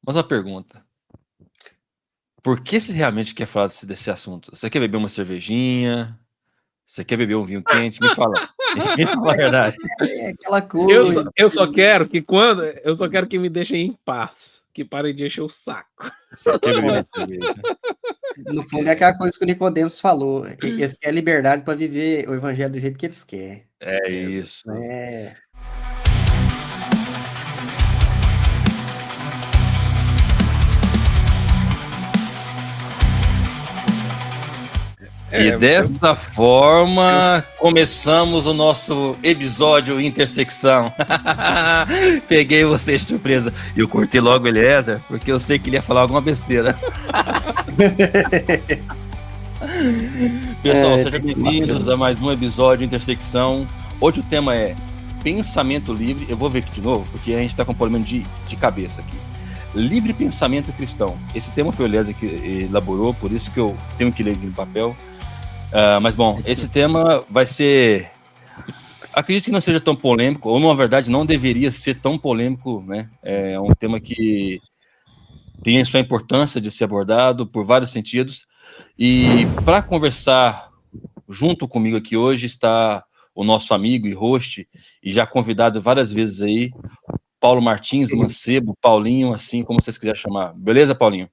Mas uma pergunta. Por que você realmente quer falar desse assunto? Você quer beber uma cervejinha? Você quer beber um vinho quente? Me fala. Me fala a verdade. É aquela coisa. Eu só quero que me deixem em paz. Que parem de encher o saco. Você quer beber uma cerveja? No fundo, é aquela coisa que o Nicodemos falou. Eles querem liberdade para viver o evangelho do jeito que eles querem. É isso. É. E dessa forma, começamos o nosso episódio Intersecção. Peguei vocês de surpresa. E eu cortei logo o Eliezer, porque eu sei que ele ia falar alguma besteira. Pessoal, sejam bem-vindos a mais um episódio Intersecção. Hoje o tema é pensamento livre. Eu vou ver aqui de novo, porque a gente está com um problema de cabeça aqui. Livre pensamento cristão. Esse tema foi o Eliezer que elaborou, por isso que eu tenho que ler aqui no papel. Mas bom, esse tema vai ser, acredito que não seja tão polêmico, ou na verdade não deveria ser tão polêmico, né? É um tema que tem a sua importância de ser abordado por vários sentidos. E para conversar junto comigo aqui hoje está o nosso amigo e host, e já convidado várias vezes aí, Paulo Martins, Mancebo, Paulinho, assim como vocês quiserem chamar. Beleza, Paulinho?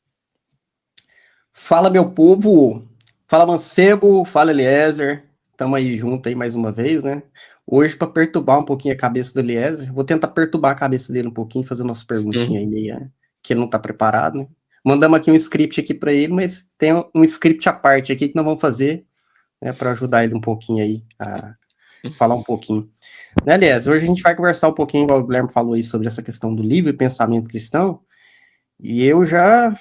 Fala, meu povo! Fala, Mancebo, fala, Eliezer. Estamos aí junto aí mais uma vez, né? Hoje, para perturbar um pouquinho a cabeça do Eliezer, vou tentar perturbar a cabeça dele um pouquinho, fazer umas perguntinhas aí meio que ele não está preparado, né? Mandamos aqui um script aqui para ele, mas tem um script à parte aqui que nós vamos fazer, né, para ajudar ele um pouquinho aí a falar um pouquinho. Né, Eliezer, hoje a gente vai conversar um pouquinho, igual o Guilherme falou aí, sobre essa questão do livre pensamento cristão, e eu já...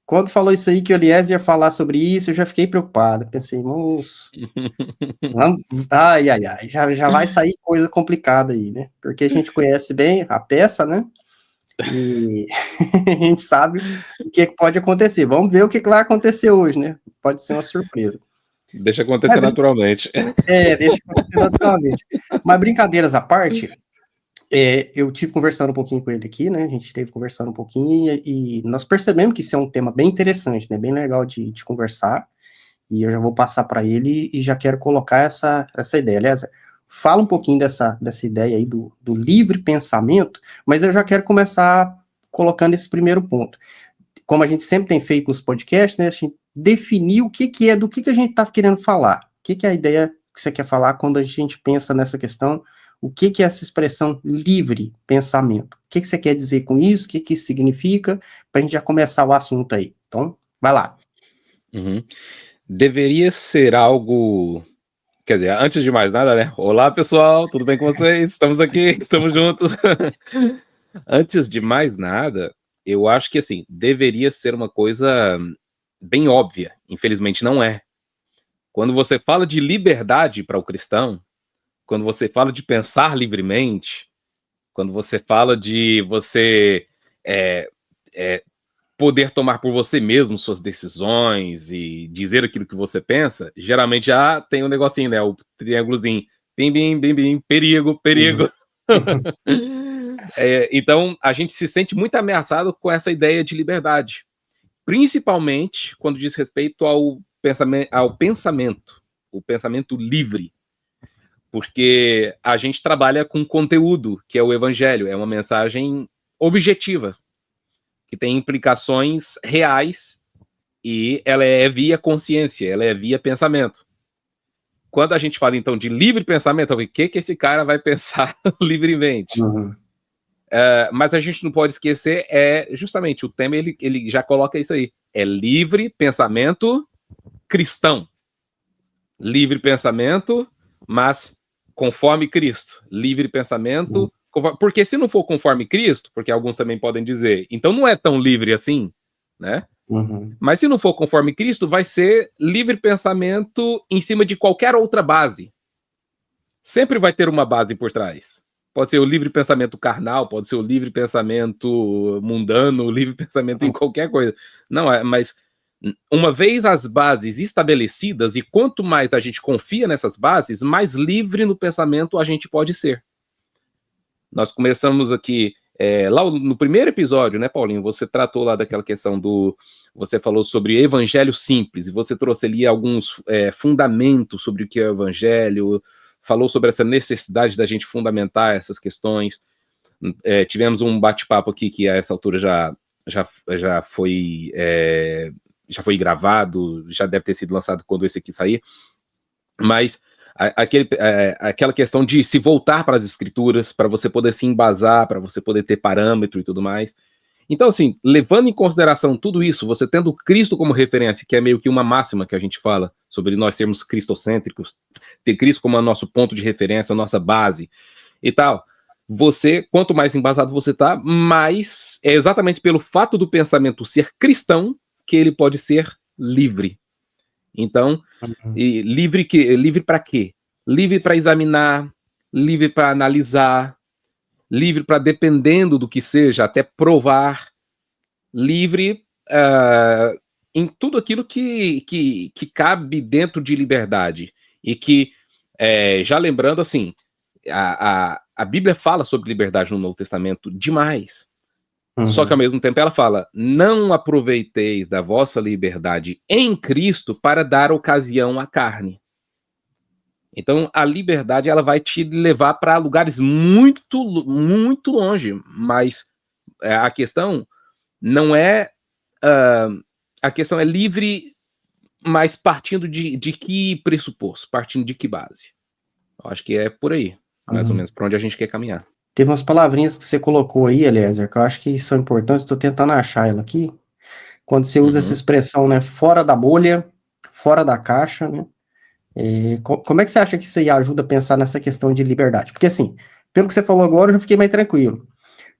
Quando falou isso aí, que o Eliezer ia falar sobre isso, eu já fiquei preocupado. Pensei, moço, já vai sair coisa complicada aí, né? Porque a gente conhece bem a peça, né? E a gente sabe o que pode acontecer. Vamos ver o que vai acontecer hoje, né? Pode ser uma surpresa. Deixa acontecer naturalmente. Deixa acontecer naturalmente. Mas brincadeiras à parte... eu tive conversando um pouquinho com ele aqui, né? A gente esteve conversando um pouquinho e nós percebemos que isso é um tema bem interessante, né? Bem legal de conversar. E eu já vou passar para ele e já quero colocar essa ideia. Aliás, fala um pouquinho dessa ideia aí do livre pensamento, mas eu já quero começar colocando esse primeiro ponto. Como a gente sempre tem feito nos podcasts, né? A gente definir o que é, do que a gente está querendo falar. O que é a ideia que você quer falar quando a gente pensa nessa questão. O que é essa expressão livre pensamento? O que você quer dizer com isso? O que isso significa? Para a gente já começar o assunto aí. Então, vai lá. Deveria ser algo... Quer dizer, antes de mais nada, né? Olá, pessoal, tudo bem com vocês? Estamos aqui, estamos juntos. Antes de mais nada, eu acho que, assim, deveria ser uma coisa bem óbvia. Infelizmente, não é. Quando você fala de liberdade para o cristão, quando você fala de pensar livremente, quando você fala de você poder tomar por você mesmo suas decisões e dizer aquilo que você pensa, geralmente já tem um negocinho, né? O triângulozinho, bim, bim, bim, bim, perigo, perigo. Então, a gente se sente muito ameaçado com essa ideia de liberdade, principalmente quando diz respeito ao pensamento, o pensamento livre. Porque a gente trabalha com conteúdo, que é o evangelho, é uma mensagem objetiva, que tem implicações reais, e ela é via consciência, ela é via pensamento. Quando a gente fala, então, de livre pensamento, o que esse cara vai pensar livremente? Mas a gente não pode esquecer, justamente, o tema, ele já coloca isso aí, é livre pensamento cristão. Livre pensamento, mas... conforme Cristo, livre pensamento, porque se não for conforme Cristo, porque alguns também podem dizer, então não é tão livre assim, né? Mas se não for conforme Cristo, vai ser livre pensamento em cima de qualquer outra base. Sempre vai ter uma base por trás. Pode ser o livre pensamento carnal, pode ser o livre pensamento mundano, o livre pensamento em qualquer coisa. Não, mas... uma vez as bases estabelecidas, e quanto mais a gente confia nessas bases, mais livre no pensamento a gente pode ser. Nós começamos aqui lá no primeiro episódio, né, Paulinho, você tratou lá daquela questão você falou sobre evangelho simples, e você trouxe ali alguns fundamentos sobre o que é o evangelho, falou sobre essa necessidade da gente fundamentar essas questões. Tivemos um bate-papo aqui que a essa altura já foi gravado, já deve ter sido lançado quando esse aqui sair, mas aquela questão de se voltar para as escrituras, para você poder se embasar, para você poder ter parâmetro e tudo mais. Então, assim, levando em consideração tudo isso, você tendo Cristo como referência, que é meio que uma máxima que a gente fala sobre nós sermos cristocêntricos, ter Cristo como nosso ponto de referência, nossa base e tal, você, quanto mais embasado você tá, mais é exatamente pelo fato do pensamento ser cristão que ele pode ser livre. Então, livre para quê? Livre para examinar, livre para analisar, livre para, dependendo do que seja, até provar, livre em tudo aquilo que cabe dentro de liberdade. E que, já lembrando, assim, a Bíblia fala sobre liberdade no Novo Testamento demais. Só que, ao mesmo tempo, ela fala: não aproveiteis da vossa liberdade em Cristo para dar ocasião à carne. Então, a liberdade, ela vai te levar para lugares muito, muito longe, mas a questão não é... a questão é livre, mas partindo de que pressuposto? Partindo de que base? Eu acho que é por aí, mais ou menos, para onde a gente quer caminhar. Teve umas palavrinhas que você colocou aí, Eliezer, que eu acho que são importantes, estou tentando achar ela aqui. Quando você usa essa expressão, né, fora da bolha, fora da caixa, né? Como é que você acha que isso aí ajuda a pensar nessa questão de liberdade? Porque, assim, pelo que você falou agora, eu já fiquei mais tranquilo.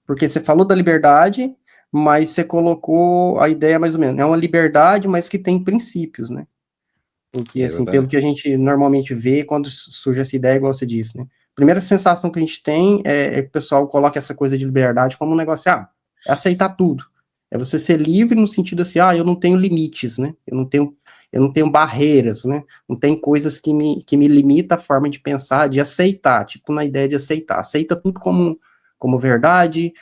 Porque você falou da liberdade, mas você colocou a ideia mais ou menos. É uma liberdade, mas que tem princípios, né? Porque, assim, pelo que a gente normalmente vê quando surge essa ideia, igual você disse, né? A primeira sensação que a gente tem é que o pessoal coloca essa coisa de liberdade como um negócio, é aceitar tudo. É você ser livre no sentido assim, eu não tenho limites, né? Eu não tenho barreiras, né? Não tem coisas que me limitam a forma de pensar, de aceitar, tipo na ideia de aceitar. Aceita tudo como verdade,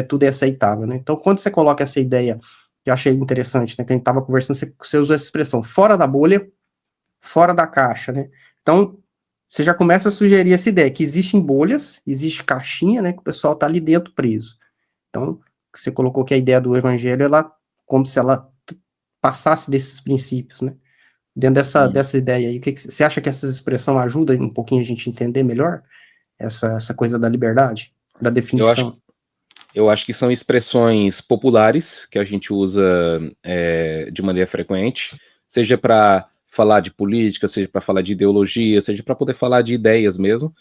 tudo é aceitável, né? Então, quando você coloca essa ideia, que eu achei interessante, né? Que a gente estava conversando, você usou essa expressão, fora da bolha, fora da caixa, né? Então, você já começa a sugerir essa ideia, que existem bolhas, existe caixinha, né? Que o pessoal está ali dentro preso. Então, você colocou que a ideia do evangelho, ela, como se ela passasse desses princípios, né? Dentro dessa ideia aí, você acha que essa expressão ajuda um pouquinho a gente entender melhor essa coisa da liberdade, da definição? Eu acho que são expressões populares que a gente usa de maneira frequente, seja para falar de política, seja para falar de ideologia, seja para poder falar de ideias mesmo,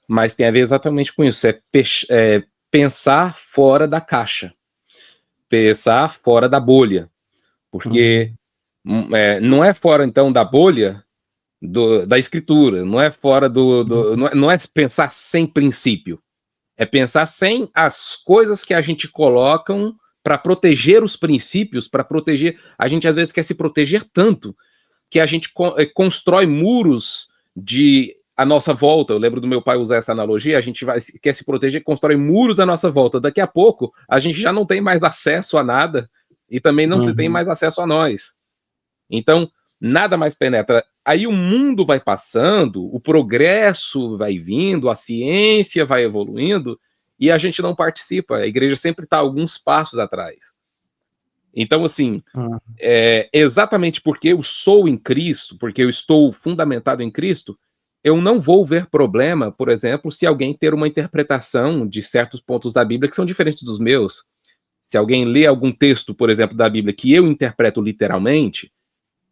mas tem a ver exatamente com isso, pensar fora da caixa, pensar fora da bolha, porque não é fora, então, da bolha da escritura, não é fora não é pensar sem princípio, é pensar sem as coisas que a gente colocam para proteger os princípios, para proteger, a gente às vezes quer se proteger tanto, que a gente constrói muros à nossa volta. Eu lembro do meu pai usar essa analogia, a gente quer se proteger, constrói muros à nossa volta. Daqui a pouco, a gente já não tem mais acesso a nada e também não se tem mais acesso a nós. Então, nada mais penetra. Aí o mundo vai passando, o progresso vai vindo, a ciência vai evoluindo e a gente não participa. A igreja sempre está alguns passos atrás. Então, assim, exatamente porque eu sou em Cristo, porque eu estou fundamentado em Cristo, eu não vou ver problema, por exemplo, se alguém ter uma interpretação de certos pontos da Bíblia que são diferentes dos meus. Se alguém lê algum texto, por exemplo, da Bíblia que eu interpreto literalmente,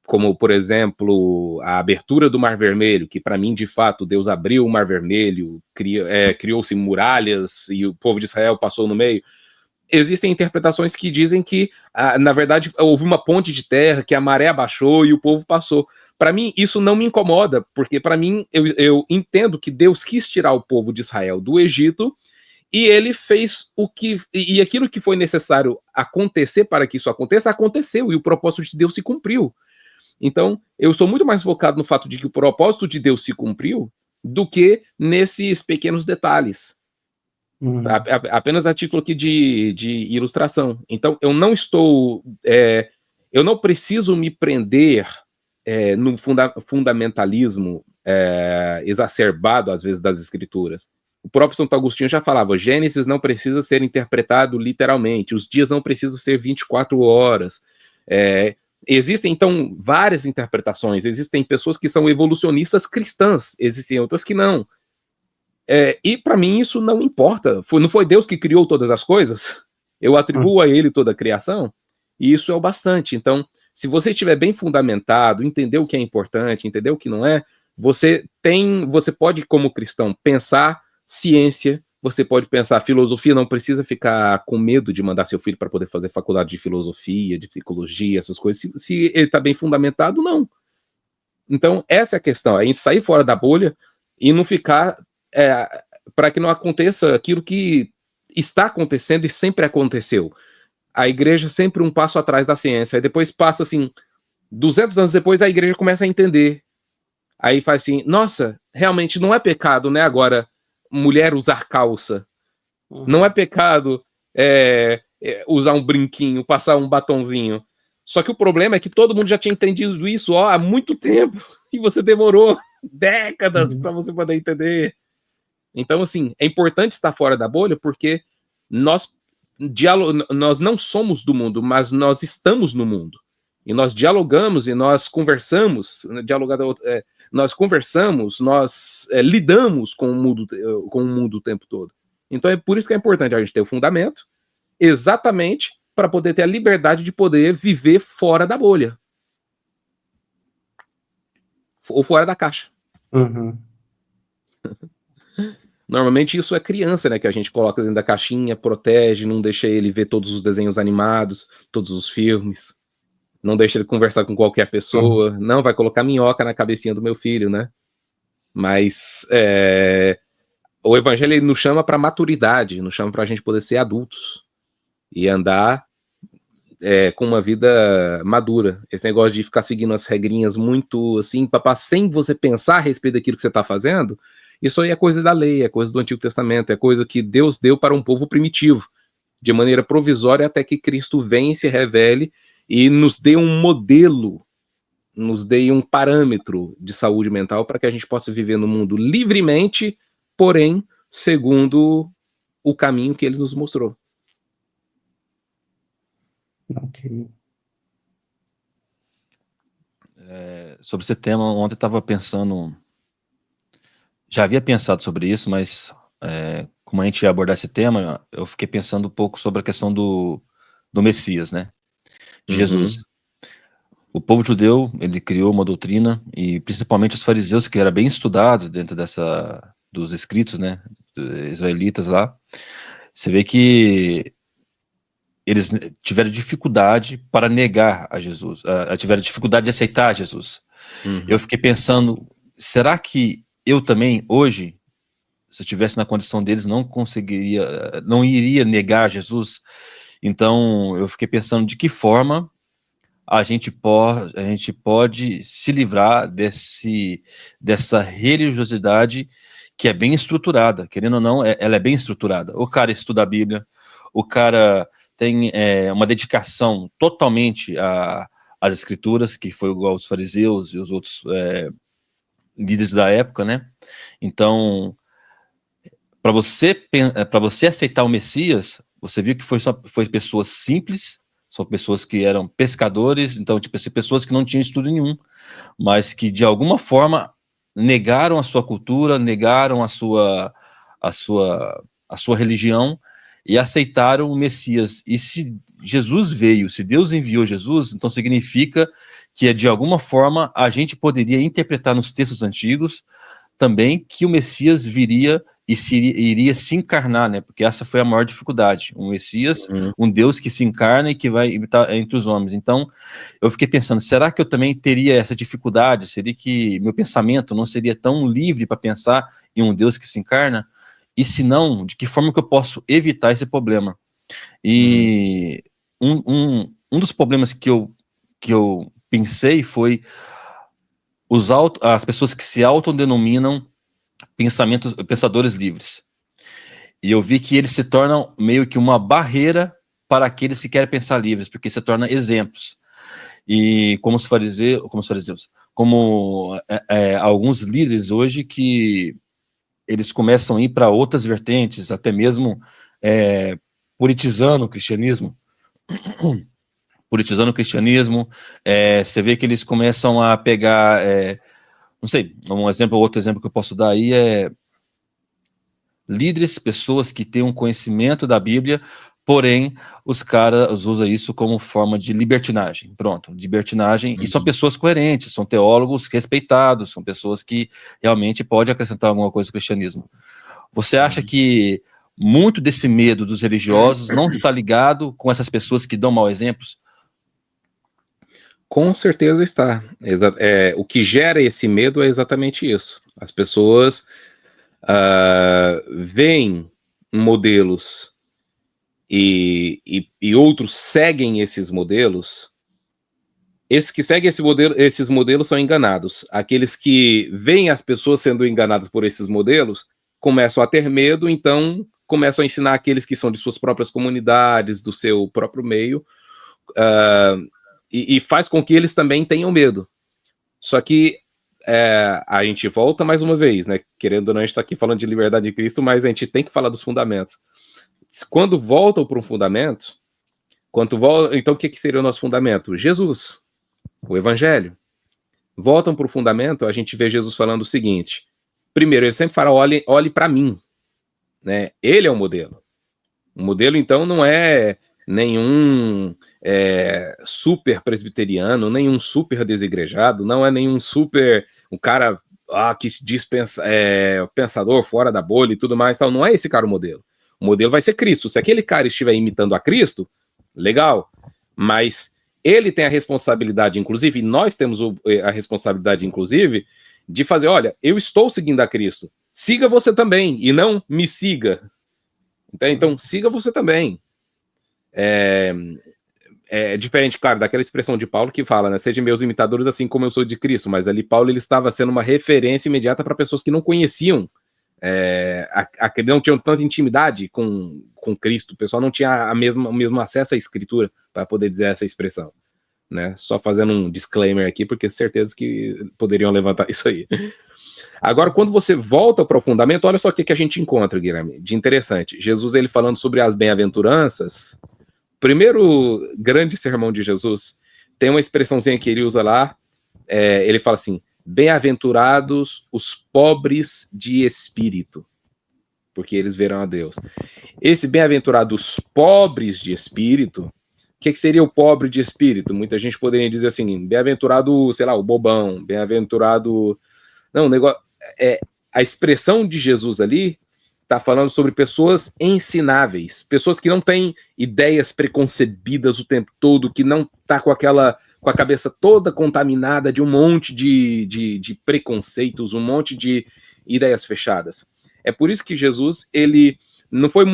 como, por exemplo, a abertura do Mar Vermelho, que para mim, de fato, Deus abriu o Mar Vermelho, criou-se muralhas e o povo de Israel passou no meio. Existem interpretações que dizem que, na verdade, houve uma ponte de terra, que a maré abaixou e o povo passou. Para mim, isso não me incomoda, porque para mim, eu entendo que Deus quis tirar o povo de Israel do Egito e ele fez e aquilo que foi necessário acontecer para que isso aconteça, aconteceu, e o propósito de Deus se cumpriu. Então, eu sou muito mais focado no fato de que o propósito de Deus se cumpriu do que nesses pequenos detalhes. Apenas a título aqui de ilustração. Então, eu não estou... eu não preciso me prender no fundamentalismo exacerbado, às vezes, das escrituras. O próprio Santo Agostinho já falava, Gênesis não precisa ser interpretado literalmente, os dias não precisam ser 24 horas. Existem, então, várias interpretações, existem pessoas que são evolucionistas cristãs, existem outras que não. E para mim isso não importa, não foi Deus que criou todas as coisas? Eu atribuo a ele toda a criação, e isso é o bastante. Então, se você estiver bem fundamentado, entender o que é importante, entender o que não é, você pode, como cristão, pensar ciência, você pode pensar filosofia, não precisa ficar com medo de mandar seu filho para poder fazer faculdade de filosofia, de psicologia, essas coisas. Se ele está bem fundamentado, não. Então, essa é a questão, é sair fora da bolha e não ficar... para que não aconteça aquilo que está acontecendo e sempre aconteceu. A igreja sempre um passo atrás da ciência, aí depois passa assim, 200 anos depois a igreja começa a entender. Aí faz assim, nossa, realmente não é pecado, né, agora mulher usar calça. Não é pecado usar um brinquinho, passar um batonzinho. Só que o problema é que todo mundo já tinha entendido isso há muito tempo e você demorou décadas para você poder entender. Então, assim, é importante estar fora da bolha porque nós não somos do mundo, mas nós estamos no mundo. E nós dialogamos e nós conversamos, nós lidamos com o mundo o tempo todo. Então é por isso que é importante a gente ter o fundamento, exatamente para poder ter a liberdade de poder viver fora da bolha. Ou fora da caixa. Normalmente isso é criança, né? Que a gente coloca dentro da caixinha, protege, não deixa ele ver todos os desenhos animados, todos os filmes. Não deixa ele conversar com qualquer pessoa. Não, vai colocar minhoca na cabecinha do meu filho, né? Mas o evangelho ele nos chama para maturidade, nos chama para a gente poder ser adultos e andar com uma vida madura. Esse negócio de ficar seguindo as regrinhas muito assim, sem você pensar a respeito daquilo que você está fazendo, isso aí é coisa da lei, é coisa do Antigo Testamento, é coisa que Deus deu para um povo primitivo, de maneira provisória até que Cristo venha e se revele e nos dê um modelo, nos dê um parâmetro de saúde mental para que a gente possa viver no mundo livremente, porém, segundo o caminho que ele nos mostrou. Ok. Sobre esse tema, ontem eu estava pensando... Já havia pensado sobre isso, mas como a gente ia abordar esse tema, eu fiquei pensando um pouco sobre a questão do Messias, né? De Jesus. O povo judeu, ele criou uma doutrina, e principalmente os fariseus, que era bem estudados dentro dos escritos, né, israelitas lá, você vê que eles tiveram dificuldade para negar a Jesus, tiveram dificuldade de aceitar Jesus. Eu fiquei pensando, será que eu também, hoje, se eu estivesse na condição deles, não iria negar Jesus? Então, eu fiquei pensando de que forma a gente pode se livrar dessa religiosidade que é bem estruturada, querendo ou não, ela é bem estruturada. O cara estuda a Bíblia, o cara tem uma dedicação totalmente às escrituras, que foi igual os fariseus e os outros líderes da época, né? Então, para você aceitar o Messias, você viu que foi pessoas simples, são pessoas que eram pescadores, então, tipo assim, pessoas que não tinham estudo nenhum, mas que, de alguma forma, negaram a sua cultura, negaram a sua religião e aceitaram o Messias. E se Jesus veio, se Deus enviou Jesus, então significa que, de alguma forma, a gente poderia interpretar nos textos antigos também que o Messias viria e iria se encarnar, né? Porque essa foi a maior dificuldade. Um Messias, um Deus que se encarna e que vai habitar entre os homens. Então, eu fiquei pensando, será que eu também teria essa dificuldade? Seria que meu pensamento não seria tão livre para pensar em um Deus que se encarna? E se não, de que forma que eu posso evitar esse problema? E um dos problemas que eu pensei foi as pessoas que se autodenominam pensadores livres. E eu vi que eles se tornam meio que uma barreira para aqueles que querem pensar livres, porque se tornam exemplos. E como alguns líderes hoje que eles começam a ir para outras vertentes, até mesmo politizando o cristianismo. Politizando o cristianismo, você vê que eles começam a pegar, não sei, outro exemplo que eu posso dar aí é líderes, pessoas que têm um conhecimento da Bíblia, porém, os caras usam isso como forma de libertinagem. Pronto, libertinagem. E são pessoas coerentes, são teólogos respeitados, são pessoas que realmente podem acrescentar alguma coisa ao cristianismo. Você acha que muito desse medo dos religiosos não está ligado com essas pessoas que dão maus exemplos? Com certeza está. O que gera esse medo é exatamente isso. As pessoas veem modelos e outros seguem esses modelos. Esses que seguem esses modelos são enganados. Aqueles que veem as pessoas sendo enganadas por esses modelos começam a ter medo, então começam a ensinar aqueles que são de suas próprias comunidades, do seu próprio meio, e faz com que eles também tenham medo. Só que a gente volta mais uma vez, né? Querendo ou não, a gente está aqui falando de liberdade de Cristo, mas a gente tem que falar dos fundamentos. Quando voltam para um fundamento, então o que seria o nosso fundamento? Jesus, o Evangelho. Voltam para o fundamento, a gente vê Jesus falando o seguinte: primeiro, ele sempre fala, olhe para mim, né? Ele é o modelo. O modelo, então, não é nenhum super presbiteriano, nenhum super desigrejado, não é nenhum super, um cara que diz pensador fora da bolha e tudo mais, tal. Não é esse cara o modelo. O modelo vai ser Cristo. Se aquele cara estiver imitando a Cristo, legal, mas ele tem a responsabilidade, inclusive, e nós temos a responsabilidade, inclusive, de fazer, olha, eu estou seguindo a Cristo, siga você também, e não me siga. Então siga você também. É diferente, claro, daquela expressão de Paulo que fala, né, sejam meus imitadores assim como eu sou de Cristo, mas ali Paulo ele estava sendo uma referência imediata para pessoas que não conheciam, não tinham tanta intimidade com Cristo, o pessoal não tinha o mesmo acesso à Escritura para poder dizer essa expressão, né? Só fazendo um disclaimer aqui, porque certeza que poderiam levantar isso aí. Agora, quando você volta para o fundamento, olha só o que a gente encontra, Guilherme, de interessante. Jesus, ele falando sobre as bem-aventuranças, primeiro grande sermão de Jesus, tem uma expressãozinha que ele usa lá, ele fala assim, bem-aventurados os pobres de espírito, porque eles verão a Deus. Esse bem-aventurados pobres de espírito, o que seria o pobre de espírito? Muita gente poderia dizer assim, bem-aventurado, sei lá, o bobão, bem-aventurado... Não, o negócio... a expressão de Jesus ali está falando sobre pessoas ensináveis, pessoas que não têm ideias preconcebidas o tempo todo, que não tá com a cabeça toda contaminada de um monte de preconceitos, um monte de ideias fechadas. É por isso que Jesus, ele não foi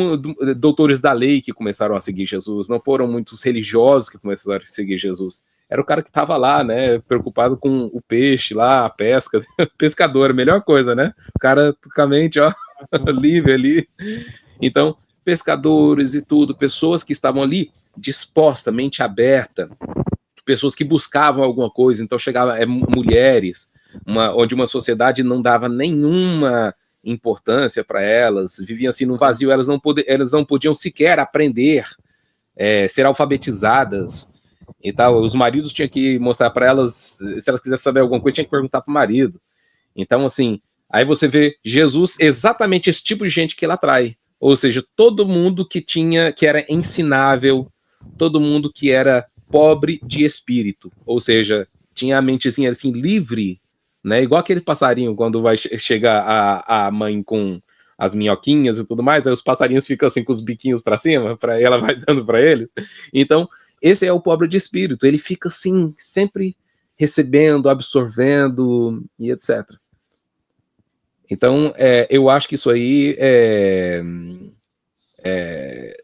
doutores da lei que começaram a seguir Jesus, não foram muitos religiosos que começaram a seguir Jesus. Era o cara que estava lá, né, preocupado com o peixe lá, a pesca, pescador, a melhor coisa, né? O cara, totalmente, livre ali. Então, pescadores e tudo, pessoas que estavam ali dispostas, mente aberta, pessoas que buscavam alguma coisa, então chegava mulheres, onde uma sociedade não dava nenhuma importância para elas, viviam assim no vazio, elas não podiam sequer aprender, ser alfabetizadas e tal. Os maridos tinham que mostrar para elas, se elas quisessem saber alguma coisa, tinha que perguntar para o marido. Então, assim, aí você vê Jesus, exatamente esse tipo de gente que ele atrai. Ou seja, todo mundo que era ensinável, todo mundo que era pobre de espírito. Ou seja, tinha a mentezinha assim, livre, né? Igual aquele passarinho, quando vai chegar a mãe com as minhoquinhas e tudo mais, aí os passarinhos ficam assim com os biquinhos para cima, ela vai dando para eles. Então, esse é o pobre de espírito. Ele fica assim, sempre recebendo, absorvendo e etc. Então, eu acho que isso aí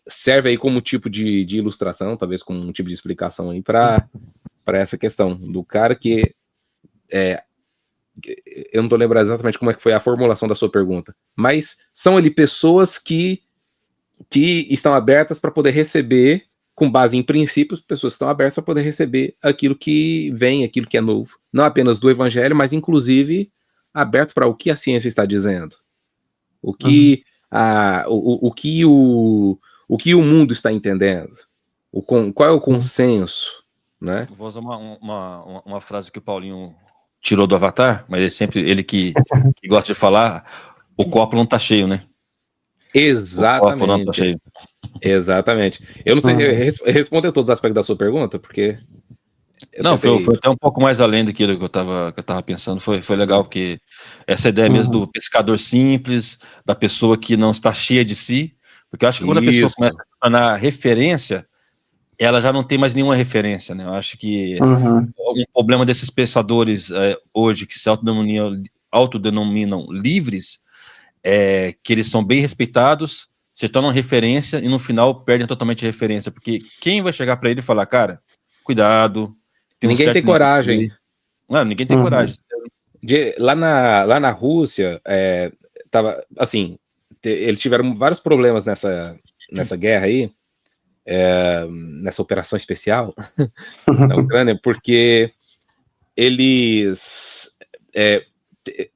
serve aí como tipo de ilustração, talvez como um tipo de explicação aí para essa questão do cara que eu não tô lembrando exatamente como é que foi a formulação da sua pergunta, mas são ali pessoas que que estão abertas para poder receber, com base em princípios, pessoas que estão abertas para poder receber aquilo que vem, aquilo que é novo. Não apenas do evangelho, mas inclusive aberto para o que a ciência está dizendo. O que, o que o mundo está entendendo. Qual é o consenso, né? Vou usar uma frase que o Paulinho tirou do Avatar, mas ele que gosta de falar, o copo não tá cheio, né? Exatamente. O copo não tá cheio. Exatamente. Eu não sei se respondeu todos os aspectos da sua pergunta, porque... Não, foi até um pouco mais além daquilo que eu tava pensando. Foi legal, porque essa ideia mesmo do pescador simples, da pessoa que não está cheia de si, porque eu acho que quando a pessoa começa a se tornar referência, ela já não tem mais nenhuma referência, né? Eu acho que um problema desses pensadores hoje que se autodenominam livres é que eles são bem respeitados, se tornam referência e no final perdem totalmente a referência, porque quem vai chegar para ele e falar, cara, cuidado, ninguém tem coragem. Não, ninguém tem coragem. Lá na Rússia, tava assim, eles tiveram vários problemas nessa guerra aí, nessa operação especial na Ucrânia, porque eles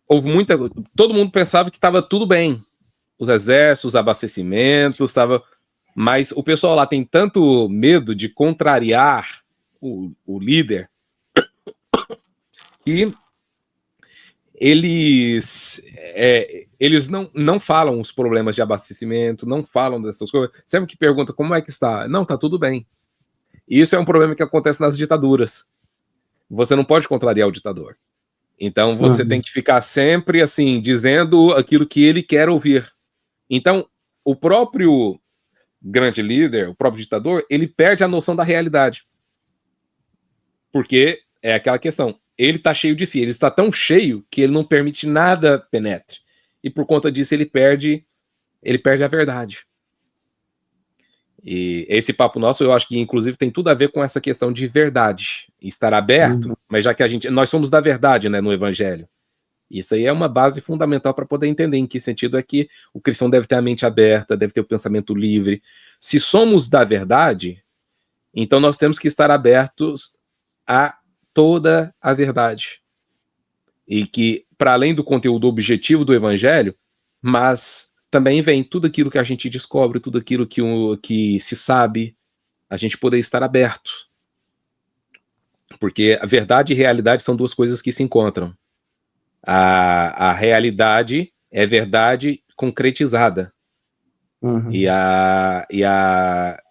houve todo mundo pensava que estava tudo bem, os exércitos, os abastecimentos, mas o pessoal lá tem tanto medo de contrariar o líder que eles não falam os problemas de abastecimento, não falam dessas coisas. Sempre que pergunta como é que está, não, tá tudo bem. E isso é um problema que acontece nas ditaduras. Você não pode contrariar o ditador. Então você tem que ficar sempre assim, dizendo aquilo que ele quer ouvir. Então, o próprio grande líder, o próprio ditador, ele perde a noção da realidade. Porque é aquela questão, ele está cheio de si, ele está tão cheio que ele não permite nada penetre. E por conta disso ele perde a verdade. E esse papo nosso, eu acho que inclusive tem tudo a ver com essa questão de verdade, estar aberto, mas já que nós somos da verdade, né, no evangelho. Isso aí é uma base fundamental para poder entender em que sentido é que o cristão deve ter a mente aberta, deve ter o pensamento livre. Se somos da verdade, então nós temos que estar abertos a toda a verdade. E que, para além do conteúdo objetivo do evangelho, mas também vem tudo aquilo que a gente descobre, tudo aquilo que se sabe, a gente poder estar aberto. Porque a verdade e realidade são duas coisas que se encontram. A realidade é verdade concretizada. E a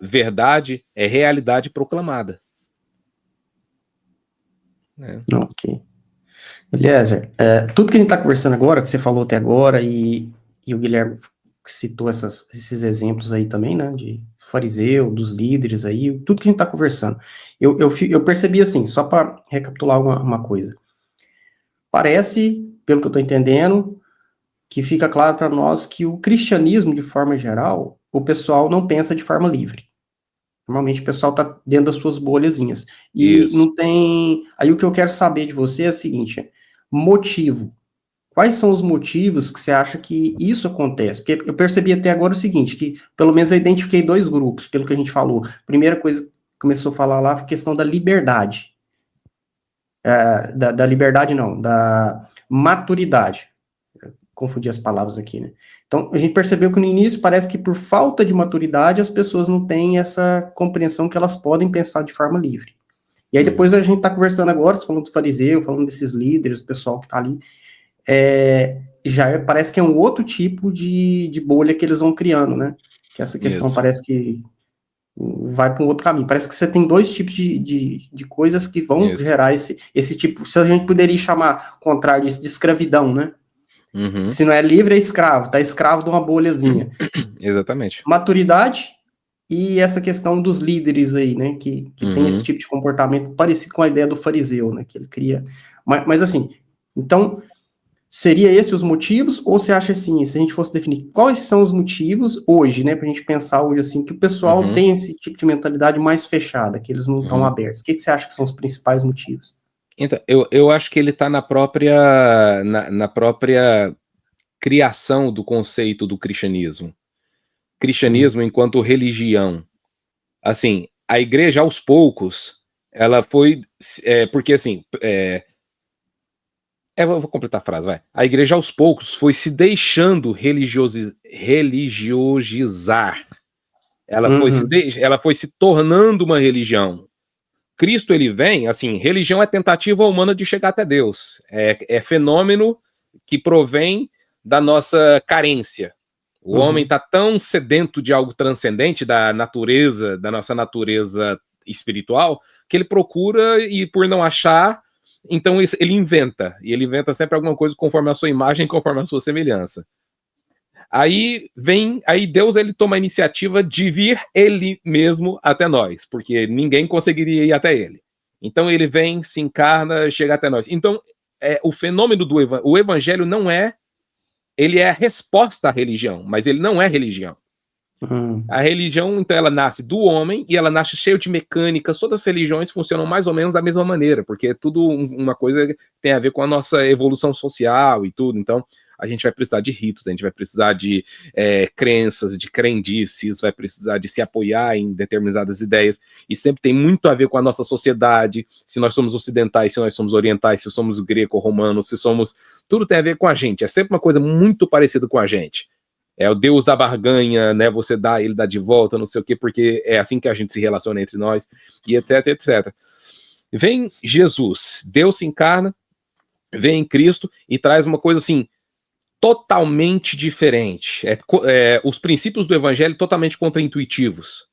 verdade é realidade proclamada. Ok. Eliezer, tudo que a gente está conversando agora, que você falou até agora, e o Guilherme citou esses exemplos aí também, né, de fariseu, dos líderes aí, tudo que a gente está conversando, eu percebi assim, só para recapitular uma coisa, parece, pelo que eu estou entendendo, que fica claro para nós que o cristianismo, de forma geral, o pessoal não pensa de forma livre. Normalmente o pessoal está dentro das suas bolhazinhas. E não tem... Aí o que eu quero saber de você é o seguinte, motivo. Quais são os motivos que você acha que isso acontece? Porque eu percebi até agora o seguinte, que pelo menos eu identifiquei dois grupos, pelo que a gente falou. Primeira coisa que começou a falar lá foi a questão da liberdade. Da liberdade não, da maturidade. Confundi as palavras aqui, né? Então, a gente percebeu que no início parece que por falta de maturidade as pessoas não têm essa compreensão que elas podem pensar de forma livre. E aí depois a gente está conversando agora, falando do fariseu, falando desses líderes, o pessoal que está ali, parece que é um outro tipo de bolha que eles vão criando, né? Que essa questão parece que vai para um outro caminho. Parece que você tem dois tipos de coisas que vão gerar esse tipo, se a gente poderia chamar, contrário disso, de escravidão, né? Se não é livre, é escravo, tá escravo de uma bolhazinha. Exatamente. Maturidade e essa questão dos líderes aí, né, que tem esse tipo de comportamento parecido com a ideia do fariseu, né, que ele cria. Mas assim, então, seria esses os motivos, ou você acha assim, se a gente fosse definir quais são os motivos hoje, né, pra gente pensar hoje assim, que o pessoal tem esse tipo de mentalidade mais fechada, que eles não estão abertos. O que você acha que são os principais motivos? Então, eu acho que ele está na própria criação do conceito do cristianismo. cristianismo enquanto religião. Assim, a igreja aos poucos, ela foi, porque assim, eu vou completar a frase, vai. A igreja aos poucos foi se deixando religiosizar. Ela foi se tornando uma religião. Cristo, ele vem, assim, religião é tentativa humana de chegar até Deus. É fenômeno que provém da nossa carência. O homem está tão sedento de algo transcendente da nossa natureza espiritual, que ele procura e, por não achar, então ele inventa. E ele inventa sempre alguma coisa conforme a sua imagem, conforme a sua semelhança. Aí Deus, ele toma a iniciativa de vir ele mesmo até nós, porque ninguém conseguiria ir até ele. Então ele vem, se encarna, chega até nós. Então o fenômeno o evangelho não é, ele é a resposta à religião, mas ele não é religião. A religião, então, ela nasce do homem e ela nasce cheia de mecânicas. Todas as religiões funcionam mais ou menos da mesma maneira, porque é tudo uma coisa que tem a ver com a nossa evolução social e tudo. Então, a gente vai precisar de ritos, a gente vai precisar de crenças, de crendices, vai precisar de se apoiar em determinadas ideias, e sempre tem muito a ver com a nossa sociedade, se nós somos ocidentais, se nós somos orientais, se somos greco-romanos, se somos... Tudo tem a ver com a gente, é sempre uma coisa muito parecida com a gente. É o Deus da barganha, né? Você dá, ele dá de volta, não sei o quê, porque é assim que a gente se relaciona entre nós, e etc, etc. Vem Jesus, Deus se encarna, vem em Cristo e traz uma coisa assim, totalmente diferente. Os princípios do evangelho totalmente contraintuitivos.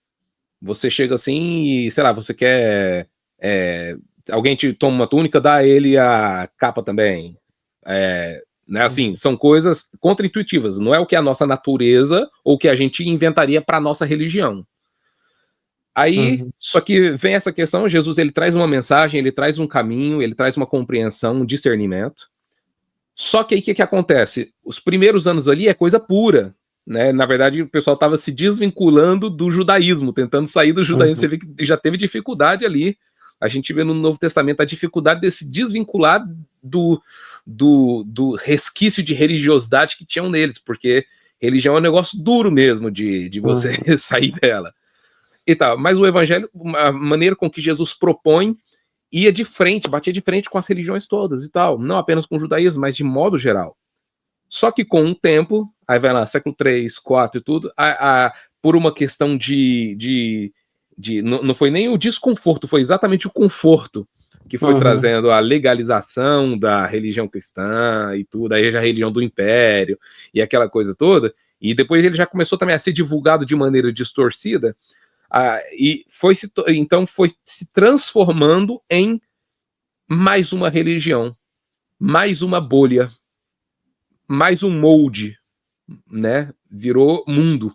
Você chega assim e, sei lá, você quer... alguém te toma uma túnica, dá a ele a capa também. Né, assim, são coisas contraintuitivas, não é o que é a nossa natureza ou o que a gente inventaria para a nossa religião. Aí, só que vem essa questão, Jesus, ele traz uma mensagem, ele traz um caminho, ele traz uma compreensão, um discernimento. Só que aí o que acontece? Os primeiros anos ali é coisa pura, né? Na verdade, o pessoal estava se desvinculando do judaísmo, tentando sair do judaísmo. Você vê que já teve dificuldade ali. A gente vê no Novo Testamento a dificuldade de se desvincular do resquício de religiosidade que tinham neles, porque religião é um negócio duro mesmo de você sair dela. E tal. Mas o evangelho, a maneira com que Jesus propõe, ia de frente, batia de frente com as religiões todas e tal, não apenas com o judaísmo, mas de modo geral. Só que com o tempo, aí vai lá, século 3, 4 e tudo, por uma questão não foi nem o desconforto, foi exatamente o conforto que foi trazendo a legalização da religião cristã e tudo, aí já a religião do império e aquela coisa toda, e depois ele já começou também a ser divulgado de maneira distorcida, e então foi se transformando em mais uma religião, mais uma bolha, mais um molde, né? Virou mundo.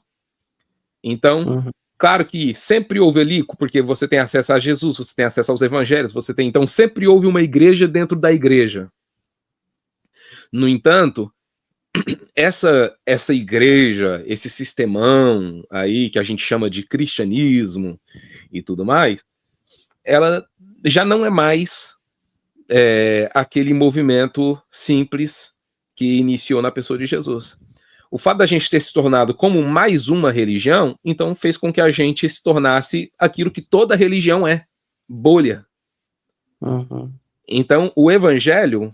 Então, claro que sempre houve ali, porque você tem acesso a Jesus, você tem acesso aos evangelhos, então sempre houve uma igreja dentro da igreja. No entanto, essa igreja, esse sistemão aí que a gente chama de cristianismo e tudo mais, ela já não é mais aquele movimento simples que iniciou na pessoa de Jesus. O fato da gente ter se tornado como mais uma religião, então fez com que a gente se tornasse aquilo que toda religião é, bolha. Então, o evangelho,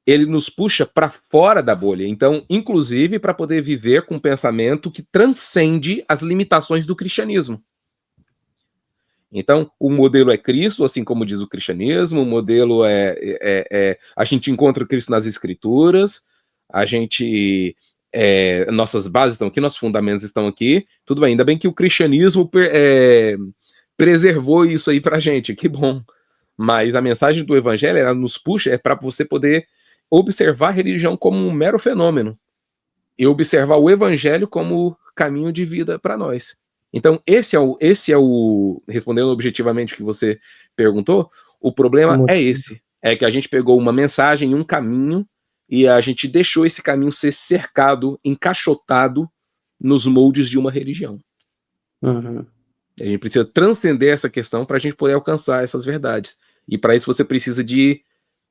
ele nos puxa para fora da bolha. Então, inclusive, para poder viver com um pensamento que transcende as limitações do cristianismo. Então, o modelo é Cristo, assim como diz o cristianismo, o modelo a gente encontra Cristo nas escrituras, nossas bases estão aqui, nossos fundamentos estão aqui, tudo bem, ainda bem que o cristianismo preservou isso aí pra gente, que bom. Mas a mensagem do evangelho, ela nos puxa, para você poder observar a religião como um mero fenômeno e observar o evangelho como caminho de vida para nós. Então, esse é o respondendo objetivamente o que você perguntou, o problema é esse, é que a gente pegou uma mensagem, um caminho, e a gente deixou esse caminho ser cercado, encaixotado nos moldes de uma religião. A gente precisa transcender essa questão para a gente poder alcançar essas verdades. E para isso você precisa de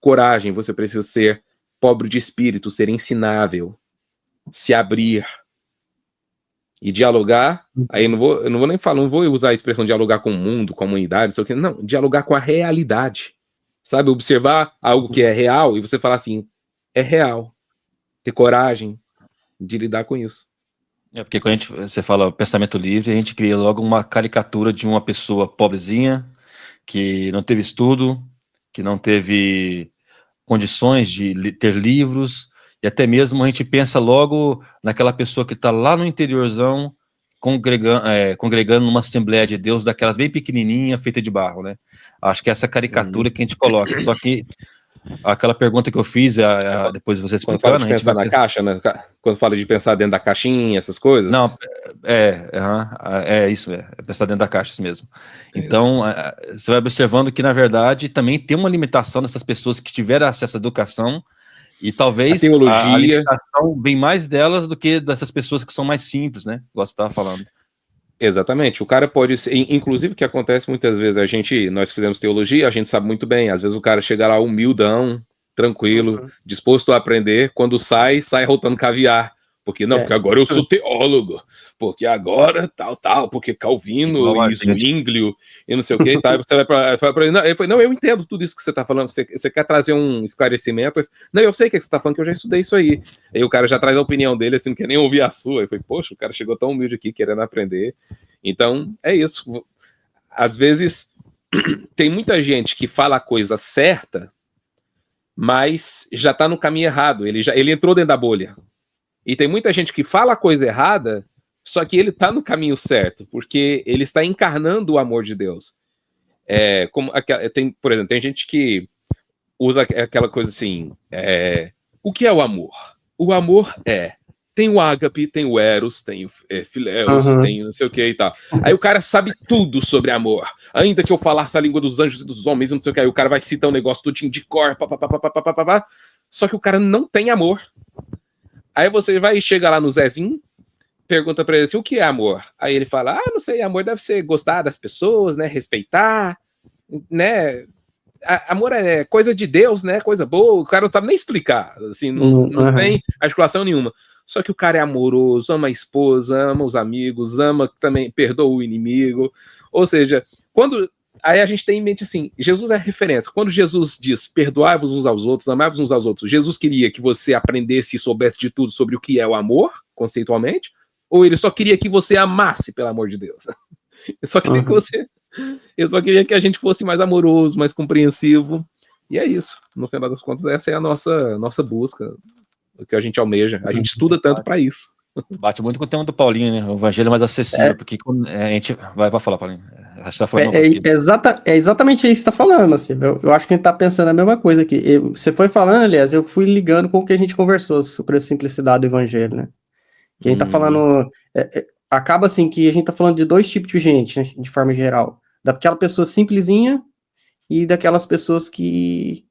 coragem, você precisa ser pobre de espírito, ser ensinável, se abrir. E dialogar, aí eu não vou nem falar, não vou usar a expressão dialogar com o mundo, com a humanidade, não sei o que, não, dialogar com a realidade. Sabe, observar algo que é real e você falar assim, é real. Ter coragem de lidar com isso. Porque quando você fala pensamento livre, a gente cria logo uma caricatura de uma pessoa pobrezinha, que não teve estudo, que não teve condições de ter livros, e até mesmo a gente pensa logo naquela pessoa que está lá no interiorzão, congregando numa Assembleia de Deus, daquelas bem pequenininha, feita de barro, né? Acho que é essa caricatura que a gente coloca, só que aquela pergunta que eu fiz, depois você explicando... Quando fala de pensar na caixa, né? Quando fala de pensar dentro da caixinha, essas coisas? Não, é isso, é pensar dentro da caixa mesmo. Então, você vai observando que, na verdade, também tem uma limitação dessas pessoas que tiveram acesso à educação, e talvez a limitação vem mais delas do que dessas pessoas que são mais simples, né? Igual você estava falando. Exatamente, o cara pode ser, inclusive o que acontece muitas vezes, nós fizemos teologia, a gente sabe muito bem, às vezes o cara chega lá humildão, tranquilo, disposto a aprender, quando sai rotando caviar, porque agora eu sou teólogo, porque agora tal, porque Calvino e Zwinglio e não sei o que, tá? Você vai pra não, eu entendo tudo isso que você tá falando, você quer trazer um esclarecimento, não, eu sei o que você tá falando, que eu já estudei isso aí o cara já traz a opinião dele, assim, não quer nem ouvir a sua, eu falei, poxa, o cara chegou tão humilde aqui, querendo aprender, então, é isso, às vezes, tem muita gente que fala a coisa certa, mas já tá no caminho errado, ele entrou dentro da bolha, e tem muita gente que fala a coisa errada, só que ele está no caminho certo, porque ele está encarnando o amor de Deus. Por exemplo, tem gente que usa aquela coisa assim, o que é o amor? O amor tem o ágape, tem o eros, tem o filéus, tem não sei o que e tal. Aí o cara sabe tudo sobre amor, ainda que eu falasse a língua dos anjos e dos homens, não sei o que, aí o cara vai citar um negócio tudinho de cor, só que o cara não tem amor. Aí você vai chegar lá no Zezinho, pergunta pra ele assim, o que é amor? Aí ele fala, não sei, amor deve ser gostar das pessoas, né, respeitar, né, amor é coisa de Deus, né, coisa boa, o cara não sabe nem explicar, assim, não tem articulação nenhuma. Só que o cara é amoroso, ama a esposa, ama os amigos, ama também, perdoa o inimigo, ou seja, aí a gente tem em mente assim, Jesus é a referência. Quando Jesus diz, perdoai-vos uns aos outros, amai-vos uns aos outros, Jesus queria que você aprendesse e soubesse de tudo sobre o que é o amor, conceitualmente, ou ele só queria que você amasse, pelo amor de Deus? Eu só queria que a gente fosse mais amoroso, mais compreensivo, e é isso. No final das contas, essa é a nossa busca, o que a gente almeja. A gente estuda tanto para isso. Bate muito com o tema do Paulinho, né? O evangelho mais acessível, porque a gente... Vai pra falar, Paulinho. Você tá falando exatamente isso que você tá falando, assim. Eu acho que a gente tá pensando a mesma coisa aqui. Você foi falando, aliás, eu fui ligando com o que a gente conversou sobre a simplicidade do evangelho, né? Que a gente tá falando... acaba assim que a gente tá falando de dois tipos de gente, né, de forma geral. Daquela pessoa simplesinha e daquelas pessoas que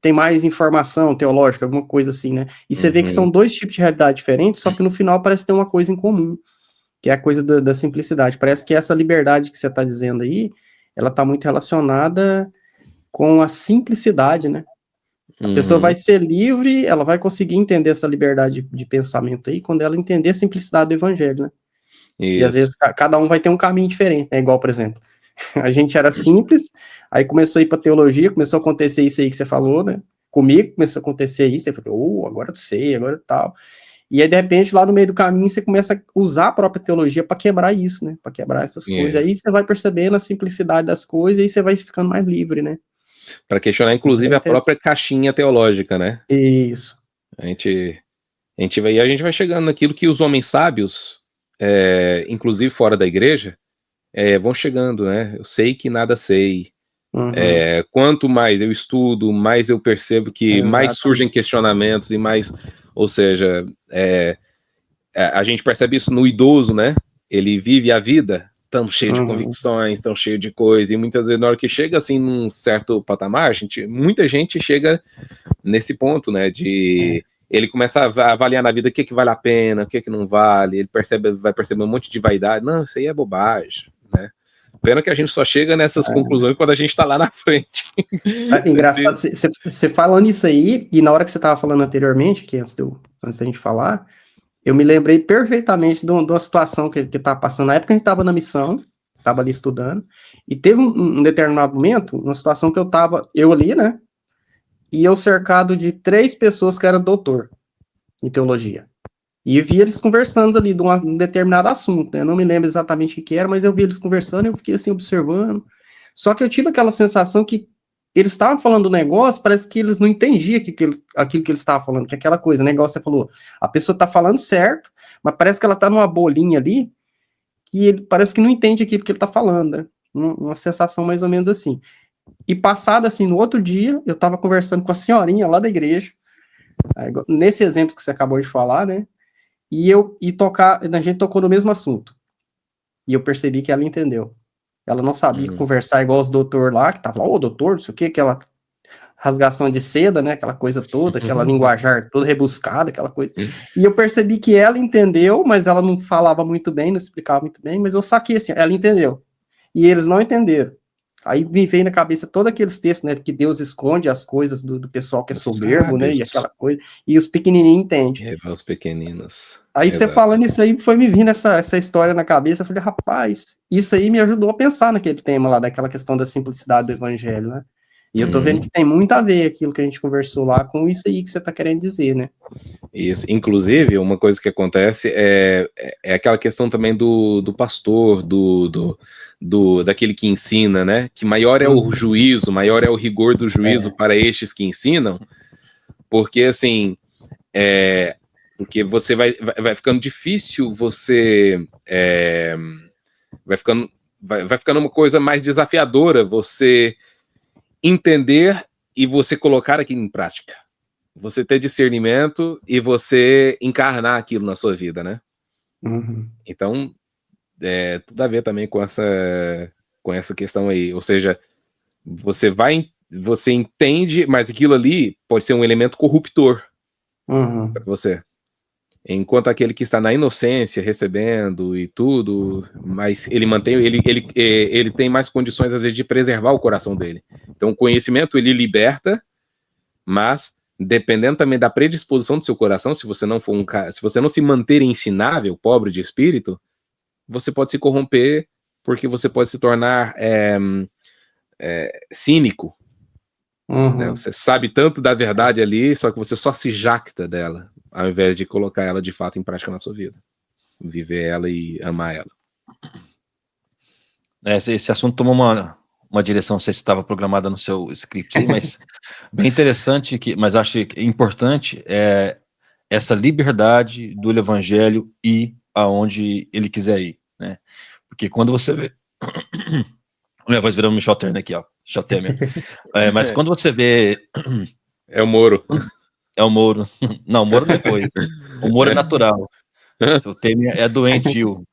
tem mais informação teológica, alguma coisa assim, né? E você vê que são dois tipos de realidade diferentes, só que no final parece ter uma coisa em comum, que é a coisa da simplicidade. Parece que essa liberdade que você está dizendo aí, ela está muito relacionada com a simplicidade, né? A pessoa vai ser livre, ela vai conseguir entender essa liberdade de pensamento aí, quando ela entender a simplicidade do evangelho, né? Isso. E às vezes cada um vai ter um caminho diferente, né? Igual, por exemplo, a gente era simples, aí começou a ir para teologia, começou a acontecer isso aí que você falou, né? Comigo começou a acontecer isso, aí eu falei, agora eu sei, agora tal. E aí, de repente, lá no meio do caminho, você começa a usar a própria teologia para quebrar isso, né? Para quebrar essas coisas. Aí você vai percebendo a simplicidade das coisas e aí você vai ficando mais livre, né? Para questionar, inclusive, a própria caixinha teológica, né? Isso. A gente vai chegando naquilo que os homens sábios, inclusive fora da igreja, vão chegando, né? Eu sei que nada sei. Quanto mais eu estudo, mais eu percebo que mais surgem questionamentos e mais... Ou seja, a gente percebe isso no idoso, né? Ele vive a vida tão cheio de convicções, tão cheio de coisa, e muitas vezes na hora que chega assim num certo patamar, muita gente chega nesse ponto, né? Ele começa a avaliar na vida o que vale a pena, o que não vale, ele vai perceber um monte de vaidade. Não, isso aí é bobagem, né? Pena que a gente só chega nessas conclusões quando a gente tá lá na frente. Engraçado, você falando isso aí, e na hora que você tava falando anteriormente, que antes da gente falar, eu me lembrei perfeitamente de uma situação que ele estava passando. Na época a gente estava na missão, estava ali estudando, e teve um determinado momento, uma situação que eu ali, né, e eu cercado de 3 pessoas que eram doutor em teologia. E eu vi eles conversando ali de um determinado assunto, né? Eu não me lembro exatamente o que era, mas eu vi eles conversando e eu fiquei assim observando. Só que eu tive aquela sensação que eles estavam falando do negócio, parece que eles não entendiam aquilo que eles estavam falando, que é aquela coisa, né? Igual você falou, a pessoa está falando certo, mas parece que ela está numa bolinha ali, que ele parece que não entende aquilo que ele está falando, né? Uma sensação mais ou menos assim. E passado assim, no outro dia, eu estava conversando com a senhorinha lá da igreja, nesse exemplo que você acabou de falar, né? E a gente tocou no mesmo assunto. E eu percebi que ela entendeu. Ela não sabia conversar igual os doutor lá, que tava lá, ô doutor, não sei o que, aquela rasgação de seda, né, aquela coisa toda, aquela linguajar toda rebuscada, aquela coisa. E eu percebi que ela entendeu, mas ela não falava muito bem, não explicava muito bem, mas eu saquei assim, ela entendeu. E eles não entenderam. Aí me veio na cabeça todos aqueles textos, né, que Deus esconde as coisas do pessoal que é soberbo, né, e aquela coisa, e os pequenininhos entendem. Os pequeninos. Aí você falando isso aí, foi me vindo essa história na cabeça, eu falei, rapaz, isso aí me ajudou a pensar naquele tema lá, daquela questão da simplicidade do evangelho, né? E eu tô vendo que tem muito a ver aquilo que a gente conversou lá com isso aí que você tá querendo dizer, né? Isso. Inclusive, uma coisa que acontece é aquela questão também do pastor, daquele que ensina, né? Que maior é o juízo, maior é o rigor do juízo para estes que ensinam, porque assim, porque você vai ficando difícil, vai ficando uma coisa mais desafiadora você entender e você colocar aquilo em prática. Você ter discernimento e você encarnar aquilo na sua vida, né? Então, tudo a ver também com essa questão aí. Ou seja, você entende, mas aquilo ali pode ser um elemento corruptor para você. Enquanto aquele que está na inocência, recebendo e tudo, mas ele tem mais condições, às vezes, de preservar o coração dele. Então, o conhecimento, ele liberta, mas dependendo também da predisposição do seu coração, se você não se manter ensinável, pobre de espírito, você pode se corromper, porque você pode se tornar cínico. Né? Você sabe tanto da verdade ali, só que você só se jacta dela, ao invés de colocar ela de fato em prática na sua vida. Viver ela e amar ela. Esse assunto tomou uma direção, não sei se estava programada no seu script aí, mas bem interessante, mas acho importante essa liberdade do evangelho ir aonde ele quiser ir, né? Porque quando você vê... Minha voz virando Michel Temer aqui, ó. Michel Temer. Mas quando você vê... É o Moro. É o Moro. Não, o Moro depois. O Moro é natural. O Temer é doentio.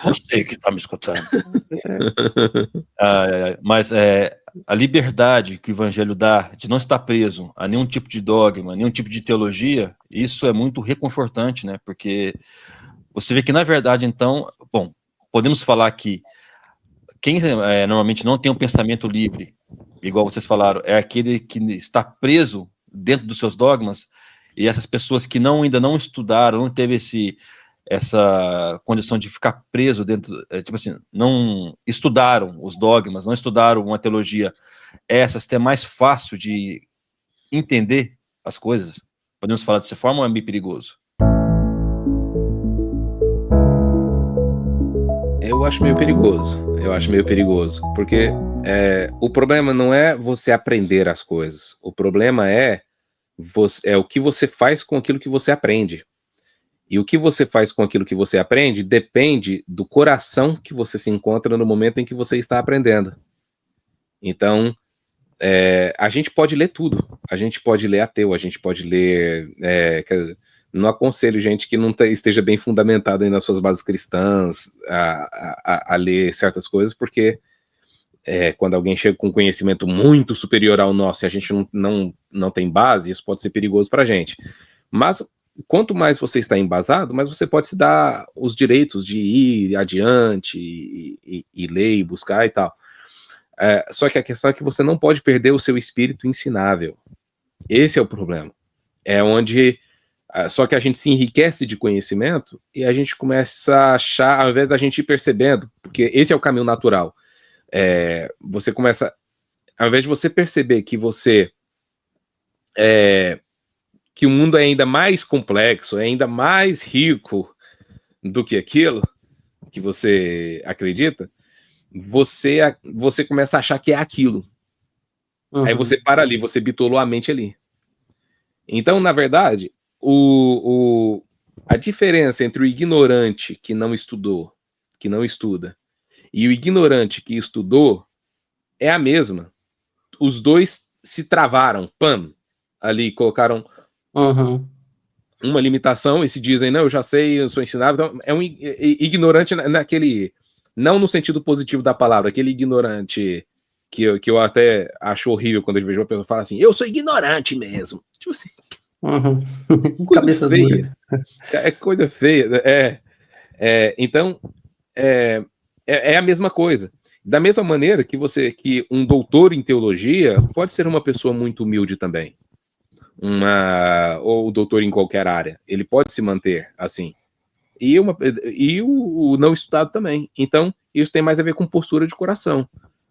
Você que está me escutando. Mas a liberdade que o evangelho dá de não estar preso a nenhum tipo de dogma, nenhum tipo de teologia, isso é muito reconfortante, né? Porque você vê que, na verdade, então, bom, podemos falar que quem normalmente não tem um pensamento livre, igual vocês falaram, é aquele que está preso dentro dos seus dogmas, e essas pessoas que ainda não estudaram, não teve essa condição de ficar preso dentro, tipo assim, não estudaram os dogmas, não estudaram uma teologia, essas é mais fácil de entender as coisas. Podemos falar dessa forma ou é meio perigoso? Eu acho meio perigoso, porque o problema não é você aprender as coisas, o problema é o que você faz com aquilo que você aprende. E o que você faz com aquilo que você aprende depende do coração que você se encontra no momento em que você está aprendendo. Então, a gente pode ler tudo. A gente pode ler ateu, a gente pode ler... não aconselho gente que não esteja bem fundamentado aí nas suas bases cristãs a ler certas coisas, porque quando alguém chega com conhecimento muito superior ao nosso e a gente não tem base, isso pode ser perigoso para a gente. Mas quanto mais você está embasado, mais você pode se dar os direitos de ir adiante e ler e buscar e tal. Só que a questão é que você não pode perder o seu espírito ensinável. Esse é o problema. É onde Só que a gente se enriquece de conhecimento e a gente começa a achar, ao invés da gente ir percebendo, porque esse é o caminho natural. Você começa, ao invés de você perceber que que o mundo é ainda mais complexo, é ainda mais rico do que aquilo que você acredita, você começa a achar que é aquilo. Aí você para ali, você bitolou a mente ali. Então, na verdade, a diferença entre o ignorante que não estudou, que não estuda, e o ignorante que estudou é a mesma. Os dois se travaram, ali colocaram uma limitação e se dizem, não, eu já sei, eu sou ensinado. Então, é um ignorante naquele, não no sentido positivo da palavra, aquele ignorante que eu até acho horrível quando eu vejo uma pessoa falar assim, eu sou ignorante mesmo. Tipo assim, coisa Cabeça feia. dura. É coisa feia. Então, é a mesma coisa. Da mesma maneira que um doutor em teologia pode ser uma pessoa muito humilde também. Ou doutor em qualquer área. Ele pode se manter assim. E o não estudado também. Então, isso tem mais a ver com postura de coração.